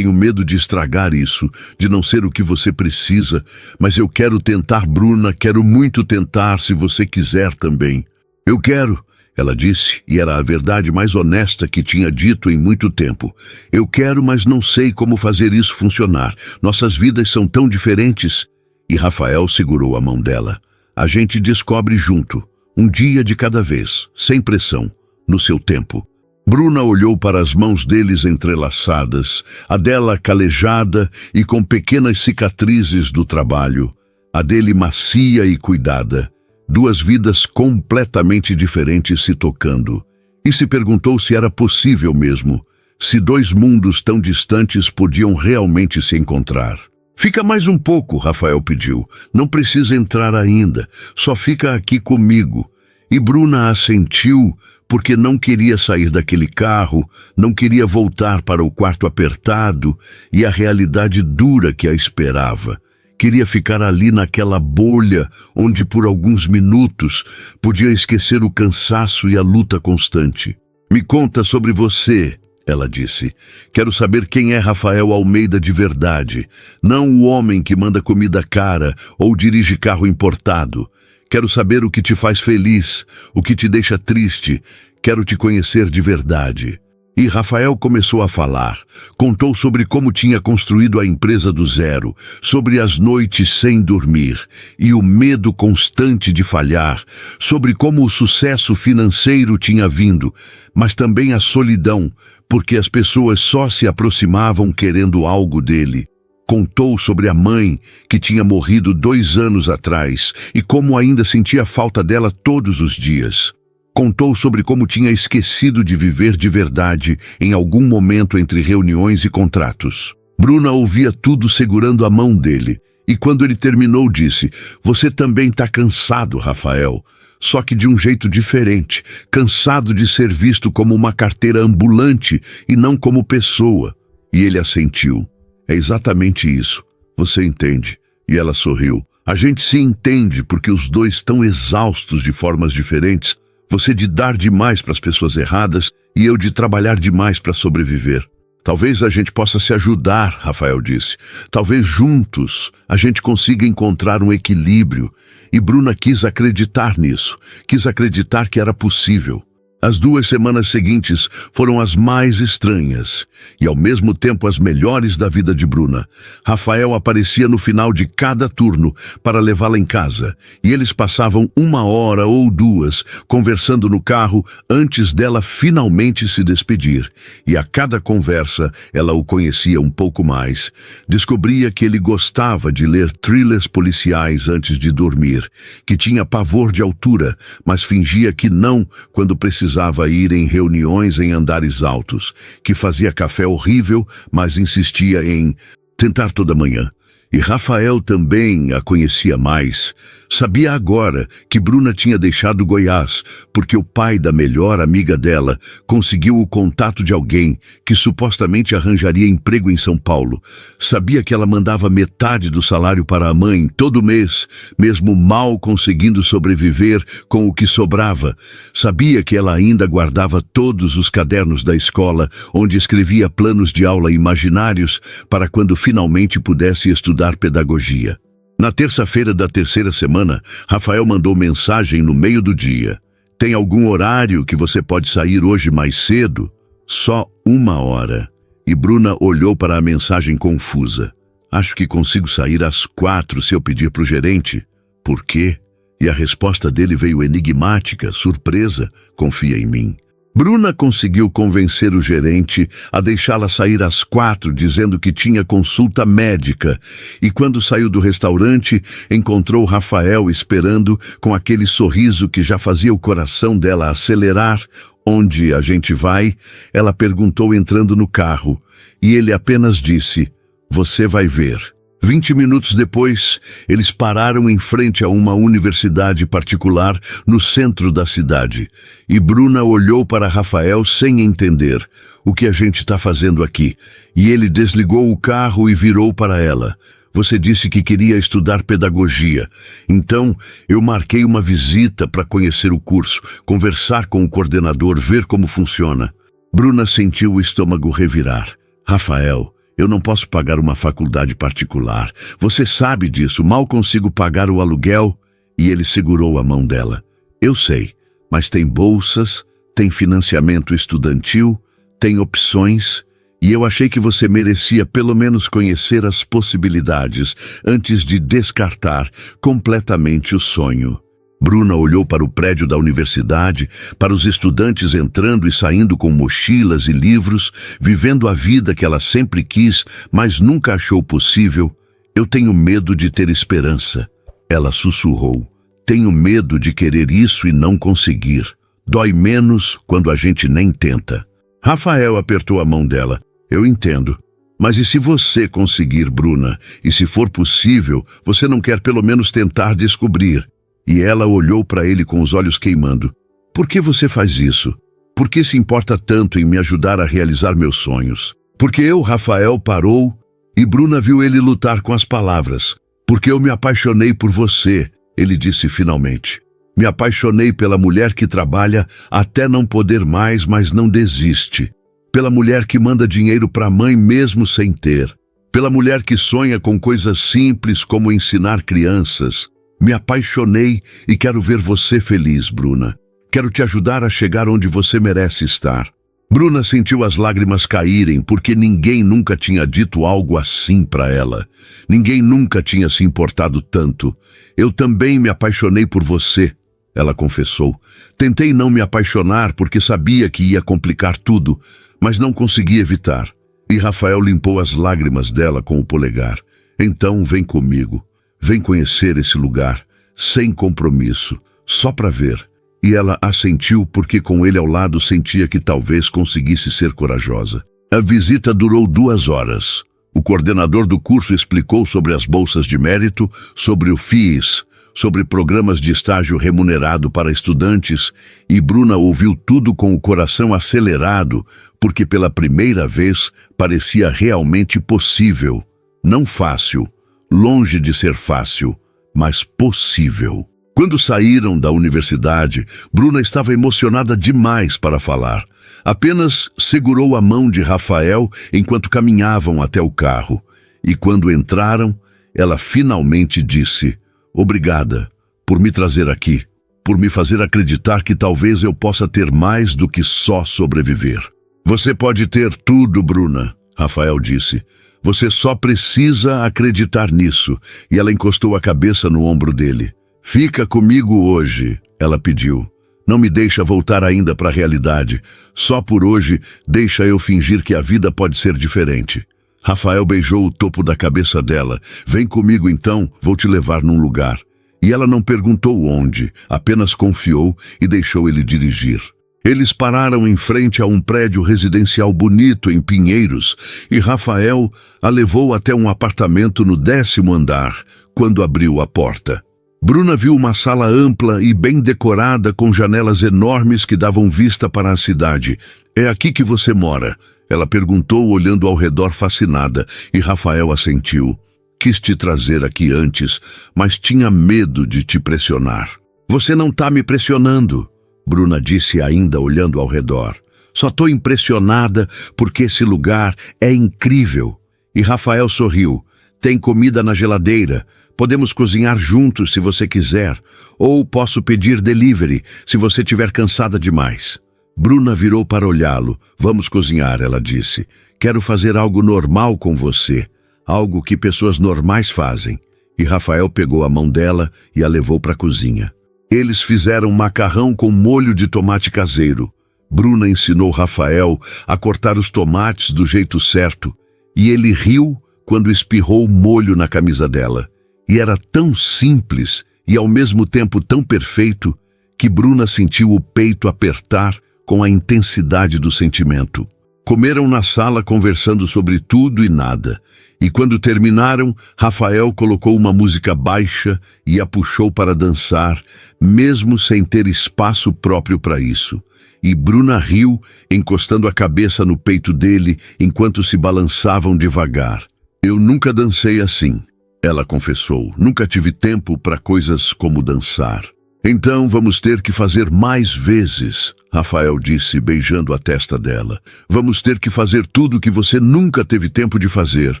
Speaker 1: de estragar isso, de não ser o que você precisa, mas eu quero tentar, Bruna, quero muito tentar, se você quiser também. Eu quero, ela disse, e era a verdade mais honesta que tinha dito em muito tempo. Eu quero, mas não sei como fazer isso funcionar. Nossas vidas são tão diferentes. E Rafael segurou a mão dela. A gente descobre junto, um dia de cada vez, sem pressão. No seu tempo. Bruna olhou para as mãos deles entrelaçadas, a dela calejada e com pequenas cicatrizes do trabalho, a dele macia e cuidada, duas vidas completamente diferentes se tocando. E se perguntou se era possível mesmo, se dois mundos tão distantes podiam realmente se encontrar. Fica mais um pouco, Rafael pediu. Não precisa entrar ainda, só fica aqui comigo. E Bruna assentiu porque não queria sair daquele carro, não queria voltar para o quarto apertado e a realidade dura que a esperava. Queria ficar ali naquela bolha onde por alguns minutos podia esquecer o cansaço e a luta constante. Me conta sobre você, ela disse. Quero saber quem é Rafael Almeida de verdade, não o homem que manda comida cara ou dirige carro importado. Quero saber o que te faz feliz, o que te deixa triste. Quero te conhecer de verdade. E Rafael começou a falar. Contou sobre como tinha construído a empresa do zero, sobre as noites sem dormir e o medo constante de falhar, sobre como o sucesso financeiro tinha vindo, mas também a solidão, porque as pessoas só se aproximavam querendo algo dele. Contou sobre a mãe, que tinha morrido 2 anos atrás, e como ainda sentia falta dela todos os dias. Contou sobre como tinha esquecido de viver de verdade em algum momento entre reuniões e contratos. Bruna ouvia tudo segurando a mão dele, e quando ele terminou disse: "Você também está cansado, Rafael, só que de um jeito diferente, cansado de ser visto como uma carteira ambulante e não como pessoa." E ele assentiu. "É exatamente isso. Você entende." E ela sorriu. "A gente se entende porque os dois estão exaustos de formas diferentes. Você de dar demais para as pessoas erradas e eu de trabalhar demais para sobreviver. Talvez a gente possa se ajudar", Rafael disse. "Talvez juntos a gente consiga encontrar um equilíbrio." E Bruna quis acreditar nisso, quis acreditar que era possível. As 2 semanas seguintes foram as mais estranhas e, ao mesmo tempo, as melhores da vida de Bruna. Rafael aparecia no final de cada turno para levá-la em casa, e eles passavam 1 hora ou 2 conversando no carro antes dela finalmente se despedir. E a cada conversa ela o conhecia um pouco mais. Descobria que ele gostava de ler thrillers policiais antes de dormir, que tinha pavor de altura, mas fingia que não quando precisava ir em reuniões em andares altos, que fazia café horrível, mas insistia em tentar toda manhã. E Rafael também a conhecia mais. Sabia agora que Bruna tinha deixado Goiás, porque o pai da melhor amiga dela conseguiu o contato de alguém que supostamente arranjaria emprego em São Paulo. Sabia que ela mandava metade do salário para a mãe todo mês, mesmo mal conseguindo sobreviver com o que sobrava. Sabia que ela ainda guardava todos os cadernos da escola, onde escrevia planos de aula imaginários para quando finalmente pudesse estudar pedagogia. Na terça-feira da 3ª semana, Rafael mandou mensagem no meio do dia. "Tem algum horário que você pode sair hoje mais cedo?" "Só 1 hora." E Bruna olhou para a mensagem confusa. "Acho que consigo sair às 4 se eu pedir para o gerente." "Por quê?" E a resposta dele veio enigmática, surpresa. "Confia em mim." Bruna conseguiu convencer o gerente a deixá-la sair às 4, dizendo que tinha consulta médica. E quando saiu do restaurante, encontrou Rafael esperando com aquele sorriso que já fazia o coração dela acelerar. "Onde a gente vai?" ela perguntou entrando no carro. E ele apenas disse: "Você vai ver." 20 minutos depois, eles pararam em frente a uma universidade particular no centro da cidade. E Bruna olhou para Rafael sem entender. "O que a gente está fazendo aqui?" E ele desligou o carro e virou para ela. "Você disse que queria estudar pedagogia. Então, eu marquei uma visita para conhecer o curso, conversar com o coordenador, ver como funciona." Bruna sentiu o estômago revirar. "Rafael, eu não posso pagar uma faculdade particular. Você sabe disso, mal consigo pagar o aluguel." E ele segurou a mão dela. "Eu sei, mas tem bolsas, tem financiamento estudantil, tem opções, e eu achei que você merecia pelo menos conhecer as possibilidades antes de descartar completamente o sonho." Bruna olhou para o prédio da universidade, para os estudantes entrando e saindo com mochilas e livros, vivendo a vida que ela sempre quis, mas nunca achou possível. "Eu tenho medo de ter esperança." Ela sussurrou. "Tenho medo de querer isso e não conseguir. Dói menos quando a gente nem tenta." Rafael apertou a mão dela. "Eu entendo. Mas e se você conseguir, Bruna? E se for possível, você não quer pelo menos tentar descobrir?" E ela olhou para ele com os olhos queimando. "Por que você faz isso? Por que se importa tanto em me ajudar a realizar meus sonhos?" "Porque eu", Rafael parou, e Bruna viu ele lutar com as palavras. "Porque eu me apaixonei por você", ele disse finalmente. "Me apaixonei pela mulher que trabalha até não poder mais, mas não desiste. Pela mulher que manda dinheiro para a mãe mesmo sem ter. Pela mulher que sonha com coisas simples como ensinar crianças. Me apaixonei e quero ver você feliz, Bruna. Quero te ajudar a chegar onde você merece estar. Bruna sentiu as lágrimas caírem porque ninguém nunca tinha dito algo assim para ela. Ninguém nunca tinha se importado tanto. Eu também me apaixonei por você, ela confessou. Tentei não me apaixonar porque sabia que ia complicar tudo, mas não consegui evitar. E Rafael limpou as lágrimas dela com o polegar. Então vem comigo. Vem conhecer esse lugar, sem compromisso, só para ver. E ela assentiu porque com ele ao lado sentia que talvez conseguisse ser corajosa. A visita durou 2 horas. O coordenador do curso explicou sobre as bolsas de mérito, sobre o FIES, sobre programas de estágio remunerado para estudantes, e Bruna ouviu tudo com o coração acelerado, porque pela primeira vez parecia realmente possível. Não fácil, longe de ser fácil, mas possível. Quando saíram da universidade, Bruna estava emocionada demais para falar. Apenas segurou a mão de Rafael enquanto caminhavam até o carro. E quando entraram, ela finalmente disse: "Obrigada por me trazer aqui, por me fazer acreditar que talvez eu possa ter mais do que só sobreviver." "Você pode ter tudo, Bruna", Rafael disse. "Você só precisa acreditar nisso." E ela encostou a cabeça no ombro dele. "Fica comigo hoje", ela pediu. "Não me deixa voltar ainda para a realidade. Só por hoje, deixa eu fingir que a vida pode ser diferente." Rafael beijou o topo da cabeça dela. "Vem comigo então, vou te levar num lugar." E ela não perguntou onde, apenas confiou e deixou ele dirigir. Eles pararam em frente a um prédio residencial bonito em Pinheiros e Rafael a levou até um apartamento no 10º andar, quando abriu a porta. Bruna viu uma sala ampla e bem decorada com janelas enormes que davam vista para a cidade. "É aqui que você mora?" ela perguntou, olhando ao redor fascinada, e Rafael assentiu. "Quis te trazer aqui antes, mas tinha medo de te pressionar." "Você não está me pressionando", Bruna disse ainda olhando ao redor. "Só estou impressionada porque esse lugar é incrível." E Rafael sorriu. "Tem comida na geladeira. Podemos cozinhar juntos se você quiser. Ou posso pedir delivery se você estiver cansada demais." Bruna virou para olhá-lo. "Vamos cozinhar", ela disse. "Quero fazer algo normal com você. Algo que pessoas normais fazem." E Rafael pegou a mão dela e a levou para a cozinha. Eles fizeram macarrão com molho de tomate caseiro. Bruna ensinou Rafael a cortar os tomates do jeito certo, e ele riu quando espirrou molho na camisa dela. E era tão simples e ao mesmo tempo tão perfeito que Bruna sentiu o peito apertar com a intensidade do sentimento. Comeram na sala conversando sobre tudo e nada. E quando terminaram, Rafael colocou uma música baixa e a puxou para dançar, mesmo sem ter espaço próprio para isso. E Bruna riu, encostando a cabeça no peito dele enquanto se balançavam devagar. "Eu nunca dancei assim", ela confessou. "Nunca tive tempo para coisas como dançar." "Então vamos ter que fazer mais vezes", Rafael disse, beijando a testa dela. "Vamos ter que fazer tudo que você nunca teve tempo de fazer."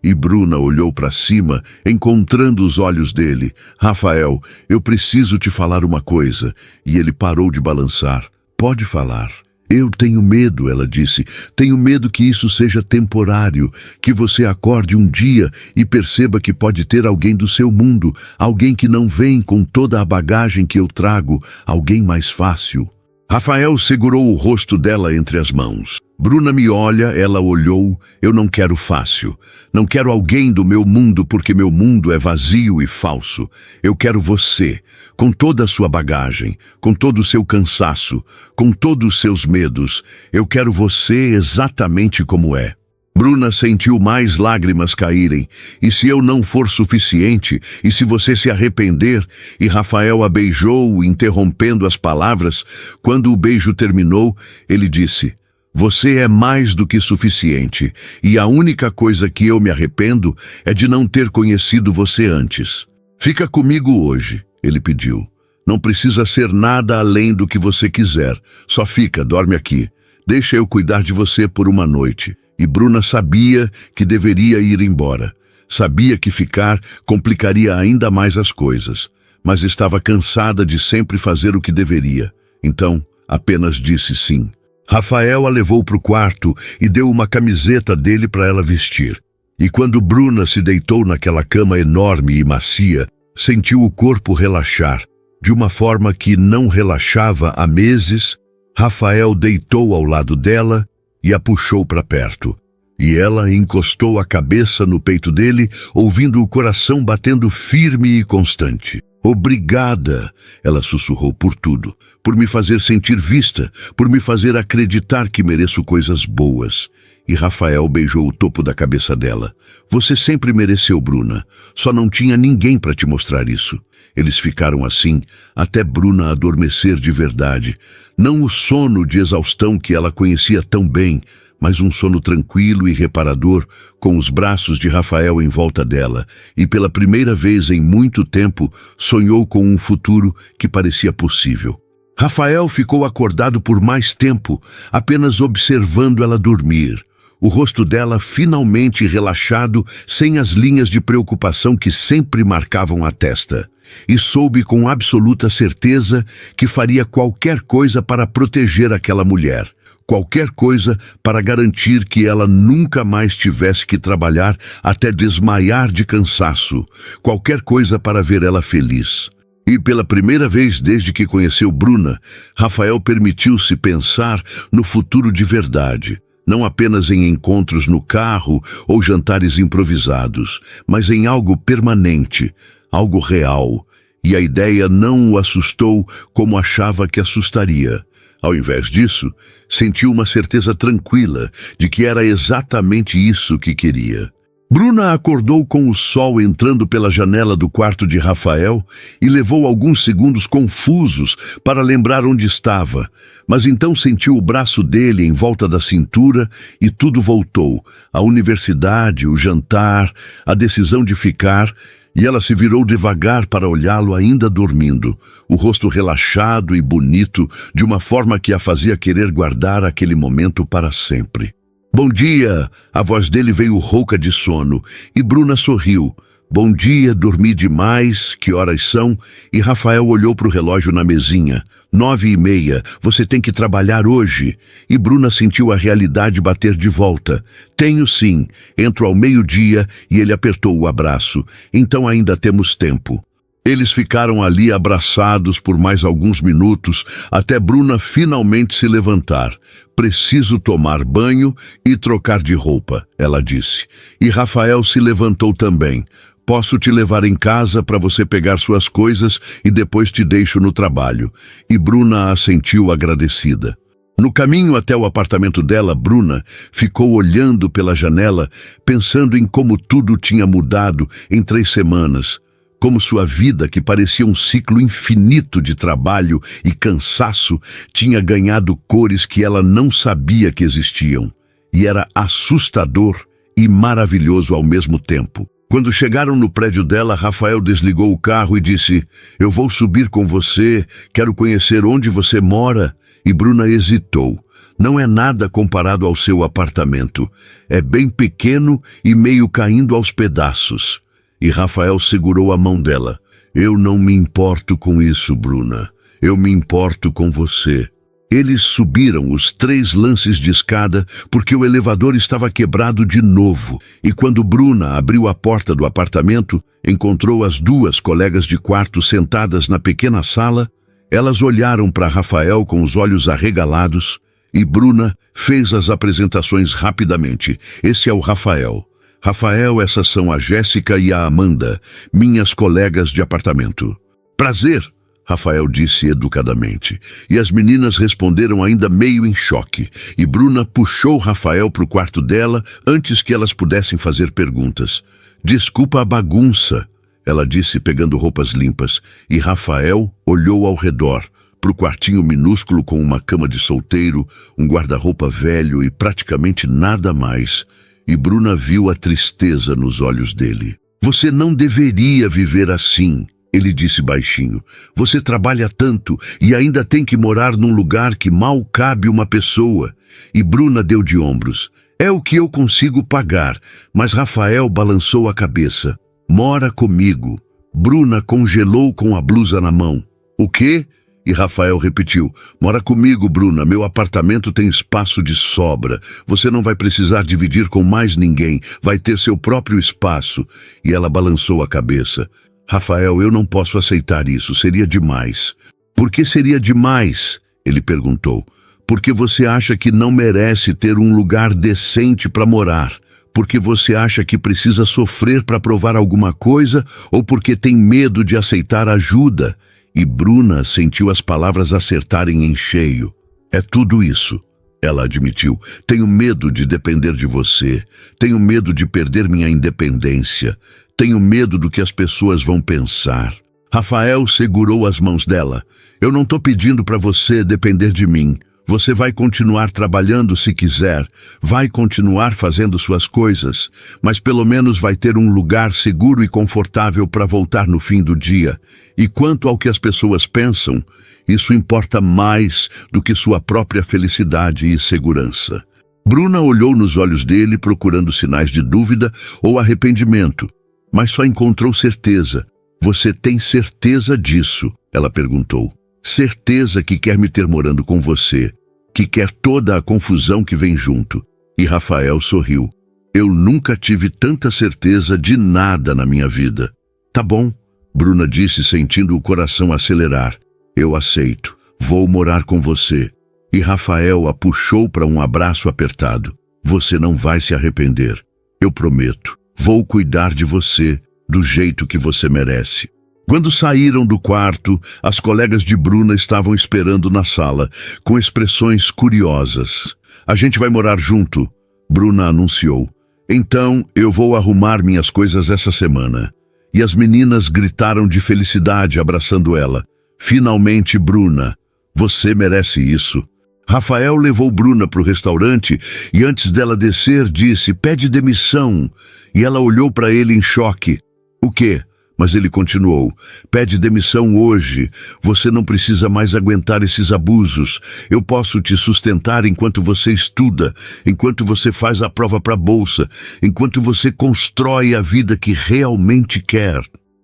Speaker 1: E Bruna olhou para cima, encontrando os olhos dele. "Rafael, eu preciso te falar uma coisa." E ele parou de balançar. "Pode falar." "Eu tenho medo", ela disse. "Tenho medo que isso seja temporário, que você acorde um dia e perceba que pode ter alguém do seu mundo, alguém que não vem com toda a bagagem que eu trago, alguém mais fácil." Rafael segurou o rosto dela entre as mãos. "Bruna me olha", ela olhou. "Eu não quero fácil. Não quero alguém do meu mundo porque meu mundo é vazio e falso. Eu quero você, com toda a sua bagagem, com todo o seu cansaço, com todos os seus medos. Eu quero você exatamente como é." Bruna sentiu mais lágrimas caírem. "E se eu não for suficiente? E se você se arrepender?" E Rafael a beijou, interrompendo as palavras. Quando o beijo terminou, ele disse: "Você é mais do que suficiente. E a única coisa que eu me arrependo é de não ter conhecido você antes." "Fica comigo hoje", ele pediu. "Não precisa ser nada além do que você quiser. Só fica, dorme aqui. Deixa eu cuidar de você por uma noite." E Bruna sabia que deveria ir embora. Sabia que ficar complicaria ainda mais as coisas. mas estava cansada de sempre fazer o que deveria. Então, apenas disse sim. Rafael a levou para o quarto e deu uma camiseta dele para ela vestir. E quando Bruna se deitou naquela cama enorme e macia, sentiu o corpo relaxar. De uma forma que não relaxava há meses, Rafael deitou ao lado dela e a puxou para perto. E ela encostou a cabeça no peito dele, ouvindo o coração batendo firme e constante. Obrigada, ela sussurrou, por tudo, por me fazer sentir vista, por me fazer acreditar que mereço coisas boas. E Rafael beijou o topo da cabeça dela. Você sempre mereceu, Bruna. Só não tinha ninguém para te mostrar isso. Eles ficaram assim, até Bruna adormecer de verdade. Não o sono de exaustão que ela conhecia tão bem, mas um sono tranquilo e reparador, com os braços de Rafael em volta dela, e pela primeira vez em muito tempo sonhou com um futuro que parecia possível. Rafael ficou acordado por mais tempo, apenas observando ela dormir. O rosto dela finalmente relaxado, sem as linhas de preocupação que sempre marcavam a testa. E soube com absoluta certeza que faria qualquer coisa para proteger aquela mulher. Qualquer coisa para garantir que ela nunca mais tivesse que trabalhar até desmaiar de cansaço. Qualquer coisa para ver ela feliz. E pela primeira vez desde que conheceu Bruna, Rafael permitiu-se pensar no futuro de verdade. Não apenas em encontros no carro ou jantares improvisados, mas em algo permanente, algo real. E a ideia não o assustou como achava que assustaria. Ao invés disso, sentiu uma certeza tranquila de que era exatamente isso que queria. Bruna acordou com o sol entrando pela janela do quarto de Rafael e levou alguns segundos confusos para lembrar onde estava, mas então sentiu o braço dele em volta da cintura e tudo voltou. A universidade, o jantar, a decisão de ficar, e ela se virou devagar para olhá-lo ainda dormindo, o rosto relaxado e bonito, de uma forma que a fazia querer guardar aquele momento para sempre. Bom dia! A voz dele veio rouca de sono, e Bruna sorriu. Bom dia, dormi demais, que horas são? E Rafael olhou para o relógio na mesinha. 9:30, você tem que trabalhar hoje. E Bruna sentiu a realidade bater de volta. Tenho sim, entro ao meio-dia e ele apertou o abraço. Então ainda temos tempo. Eles ficaram ali abraçados por mais alguns minutos, até Bruna finalmente se levantar. Preciso tomar banho e trocar de roupa, ela disse. E Rafael se levantou também. Posso te levar em casa para você pegar suas coisas e depois te deixo no trabalho. E Bruna assentiu agradecida. No caminho até o apartamento dela, Bruna ficou olhando pela janela, pensando em como tudo tinha mudado em 3 semanas. Como sua vida, que parecia um ciclo infinito de trabalho e cansaço, tinha ganhado cores que ela não sabia que existiam. E era assustador e maravilhoso ao mesmo tempo. Quando chegaram no prédio dela, Rafael desligou o carro e disse: eu vou subir com você, quero conhecer onde você mora. E Bruna hesitou. Não é nada comparado ao seu apartamento. É bem pequeno e meio caindo aos pedaços. E Rafael segurou a mão dela. Eu não me importo com isso, Bruna. Eu me importo com você. Eles subiram os 3 lances de escada porque o elevador estava quebrado de novo. E quando Bruna abriu a porta do apartamento, encontrou as 2 colegas de quarto sentadas na pequena sala. Elas olharam para Rafael com os olhos arregalados e Bruna fez as apresentações rapidamente. Esse é o Rafael. Rafael, essas são a Jéssica e a Amanda, minhas colegas de apartamento. Prazer, Rafael disse educadamente. E as meninas responderam ainda meio em choque. E Bruna puxou Rafael para o quarto dela antes que elas pudessem fazer perguntas. Desculpa a bagunça, ela disse pegando roupas limpas. E Rafael olhou ao redor, para o quartinho minúsculo com uma cama de solteiro, um guarda-roupa velho e praticamente nada mais. E Bruna viu a tristeza nos olhos dele. Você não deveria viver assim, ele disse baixinho. Você trabalha tanto e ainda tem que morar num lugar que mal cabe uma pessoa. E Bruna deu de ombros. É o que eu consigo pagar, mas Rafael balançou a cabeça. Mora comigo. Bruna congelou com a blusa na mão. O quê? E Rafael repetiu. Mora comigo, Bruna. Meu apartamento tem espaço de sobra. Você não vai precisar dividir com mais ninguém. Vai ter seu próprio espaço. E ela balançou a cabeça. Rafael, eu não posso aceitar isso. Seria demais. Por que seria demais? Ele perguntou. Porque você acha que não merece ter um lugar decente para morar. Porque você acha que precisa sofrer para provar alguma coisa ou porque tem medo de aceitar ajuda? E Bruna sentiu as palavras acertarem em cheio. É tudo isso, ela admitiu. Tenho medo de depender de você. Tenho medo de perder minha independência. Tenho medo do que as pessoas vão pensar. Rafael segurou as mãos dela. Eu não estou pedindo para você depender de mim. Você vai continuar trabalhando se quiser, vai continuar fazendo suas coisas, mas pelo menos vai ter um lugar seguro e confortável para voltar no fim do dia. E quanto ao que as pessoas pensam, isso importa mais do que sua própria felicidade e segurança. Bruna olhou nos olhos dele procurando sinais de dúvida ou arrependimento, mas só encontrou certeza. Você tem certeza disso? Ela perguntou. Certeza que quer me ter morando com você, que quer toda a confusão que vem junto. E Rafael sorriu. Eu nunca tive tanta certeza de nada na minha vida. Tá bom, Bruna disse sentindo o coração acelerar. Eu aceito, vou morar com você. E Rafael a puxou para um abraço apertado. Você não vai se arrepender. Eu prometo, vou cuidar de você do jeito que você merece. Quando saíram do quarto, as colegas de Bruna estavam esperando na sala, com expressões curiosas. A gente vai morar junto, Bruna anunciou. Então, eu vou arrumar minhas coisas essa semana. E as meninas gritaram de felicidade, abraçando ela. Finalmente, Bruna, você merece isso. Rafael levou Bruna para o restaurante e antes dela descer, disse, pede demissão. E ela olhou para ele em choque. O quê? Mas ele continuou, pede demissão hoje, você não precisa mais aguentar esses abusos, eu posso te sustentar enquanto você estuda, enquanto você faz a prova para a bolsa, enquanto você constrói a vida que realmente quer.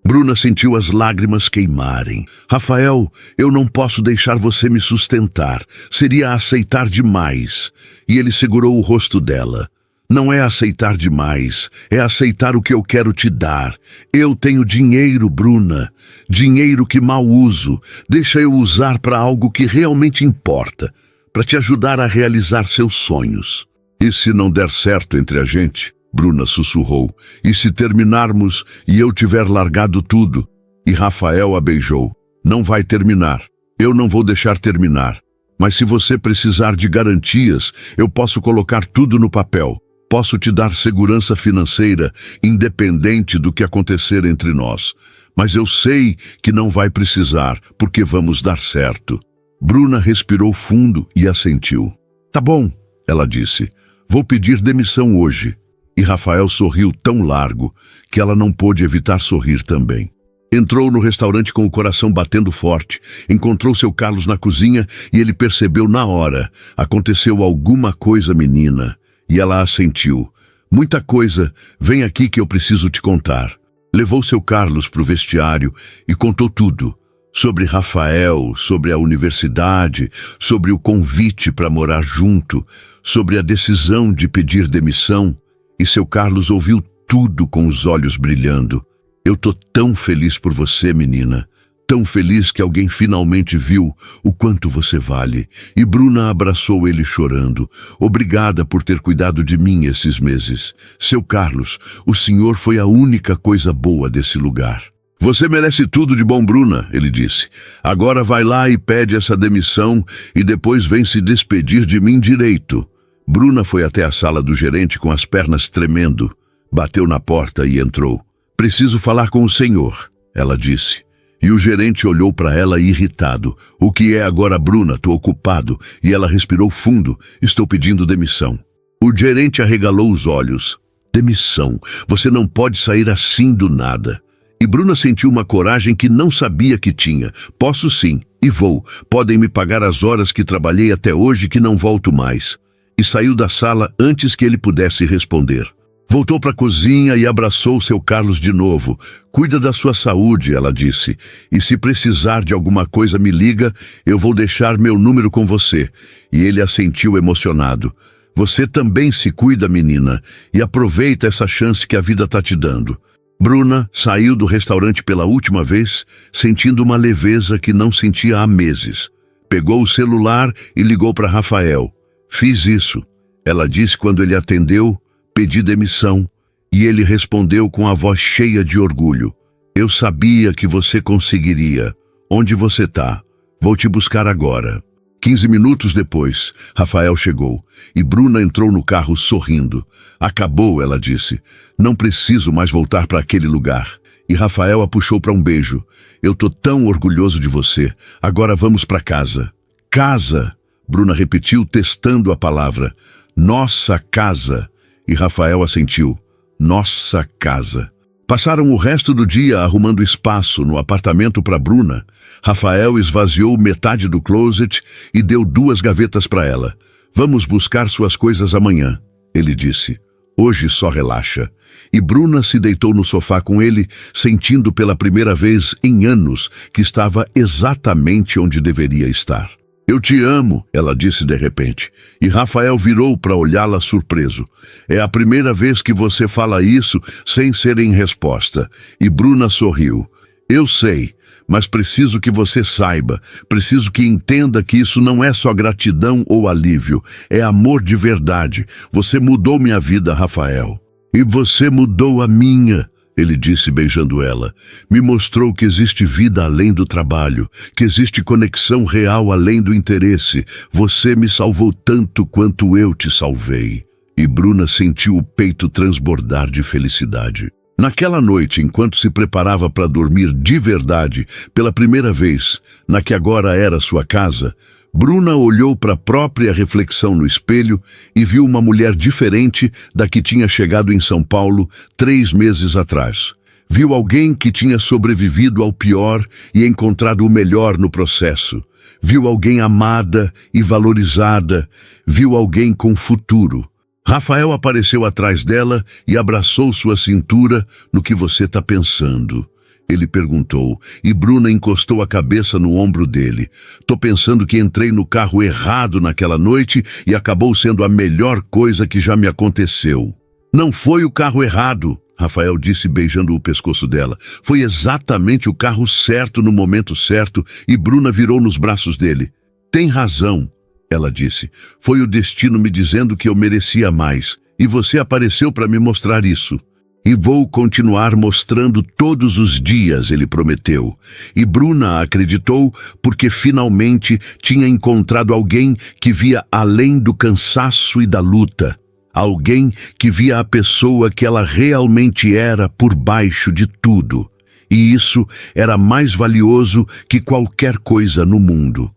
Speaker 1: Bruna sentiu as lágrimas queimarem. Rafael, eu não posso deixar você me sustentar, seria aceitar demais. E ele segurou o rosto dela. Não é aceitar demais, é aceitar o que eu quero te dar. Eu tenho dinheiro, Bruna, dinheiro que mal uso. Deixa eu usar para algo que realmente importa, para te ajudar a realizar seus sonhos. E se não der certo entre a gente? Bruna sussurrou. E se terminarmos e eu tiver largado tudo? E Rafael a beijou. Não vai terminar. Eu não vou deixar terminar. Mas se você precisar de garantias, eu posso colocar tudo no papel. Posso te dar segurança financeira, independente do que acontecer entre nós. Mas eu sei que não vai precisar, porque vamos dar certo. Bruna respirou fundo e assentiu. Tá bom, ela disse. Vou pedir demissão hoje. E Rafael sorriu tão largo que ela não pôde evitar sorrir também. Entrou no restaurante com o coração batendo forte, encontrou seu Carlos na cozinha e ele percebeu na hora. Aconteceu alguma coisa, menina. E ela assentiu. Muita coisa, vem aqui que eu preciso te contar. Levou seu Carlos para o vestiário e contou tudo. Sobre Rafael, sobre a universidade, sobre o convite para morar junto, sobre a decisão de pedir demissão. E seu Carlos ouviu tudo com os olhos brilhando. Eu tô tão feliz por você, menina. Tão feliz que alguém finalmente viu o quanto você vale. E Bruna abraçou ele chorando. Obrigada por ter cuidado de mim esses meses. Seu Carlos, o senhor foi a única coisa boa desse lugar. Você merece tudo de bom, Bruna, ele disse. Agora vai lá e pede essa demissão e depois vem se despedir de mim direito. Bruna foi até a sala do gerente com as pernas tremendo. Bateu na porta e entrou. Preciso falar com o senhor, ela disse. E o gerente olhou para ela irritado. O que é agora, Bruna? Tô ocupado. E ela respirou fundo. Estou pedindo demissão. O gerente arregalou os olhos. Demissão. Você não pode sair assim do nada. E Bruna sentiu uma coragem que não sabia que tinha. Posso sim, e vou. Podem me pagar as horas que trabalhei até hoje que não volto mais. E saiu da sala antes que ele pudesse responder. Voltou para a cozinha e abraçou seu Carlos de novo. Cuida da sua saúde, ela disse. E se precisar de alguma coisa, me liga, eu vou deixar meu número com você. E ele assentiu emocionado. Você também se cuida, menina, e aproveita essa chance que a vida está te dando. Bruna saiu do restaurante pela última vez, sentindo uma leveza que não sentia há meses. Pegou o celular e ligou para Rafael. Fiz isso, ela disse quando ele atendeu. Pedi demissão, e ele respondeu com a voz cheia de orgulho. Eu sabia que você conseguiria. Onde você tá? Vou te buscar agora. 15 minutos depois, Rafael chegou, e Bruna entrou no carro sorrindo. Acabou, ela disse. Não preciso mais voltar para aquele lugar. E Rafael a puxou para um beijo. Eu tô tão orgulhoso de você. Agora vamos para casa. Casa, Bruna repetiu, testando a palavra. Nossa casa. E Rafael assentiu. Nossa casa. Passaram o resto do dia arrumando espaço no apartamento para Bruna. Rafael esvaziou metade do closet e deu 2 gavetas para ela. Vamos buscar suas coisas amanhã, ele disse. Hoje só relaxa. E Bruna se deitou no sofá com ele, sentindo pela primeira vez em anos que estava exatamente onde deveria estar. Eu te amo, ela disse de repente, e Rafael virou para olhá-la surpreso. É a primeira vez que você fala isso sem ser em resposta. E Bruna sorriu. Eu sei, mas preciso que você saiba, preciso que entenda que isso não é só gratidão ou alívio, é amor de verdade. Você mudou minha vida, Rafael. E você mudou a minha. Ele disse beijando ela. Me mostrou que existe vida além do trabalho, que existe conexão real além do interesse. Você me salvou tanto quanto eu te salvei. E Bruna sentiu o peito transbordar de felicidade. Naquela noite, enquanto se preparava para dormir de verdade, pela primeira vez, na que agora era sua casa, Bruna olhou para a própria reflexão no espelho e viu uma mulher diferente da que tinha chegado em São Paulo 3 meses atrás. Viu alguém que tinha sobrevivido ao pior e encontrado o melhor no processo. Viu alguém amada e valorizada. Viu alguém com futuro. Rafael apareceu atrás dela e abraçou sua cintura. No que você está pensando? Ele perguntou, e Bruna encostou a cabeça no ombro dele. Tô pensando que entrei no carro errado naquela noite e acabou sendo a melhor coisa que já me aconteceu. Não foi o carro errado, Rafael disse beijando o pescoço dela. Foi exatamente o carro certo no momento certo e Bruna virou nos braços dele. Tem razão, ela disse. Foi o destino me dizendo que eu merecia mais e você apareceu para me mostrar isso. E vou continuar mostrando todos os dias, ele prometeu. E Bruna acreditou porque finalmente tinha encontrado alguém que via além do cansaço e da luta. Alguém que via a pessoa que ela realmente era por baixo de tudo. E isso era mais valioso que qualquer coisa no mundo.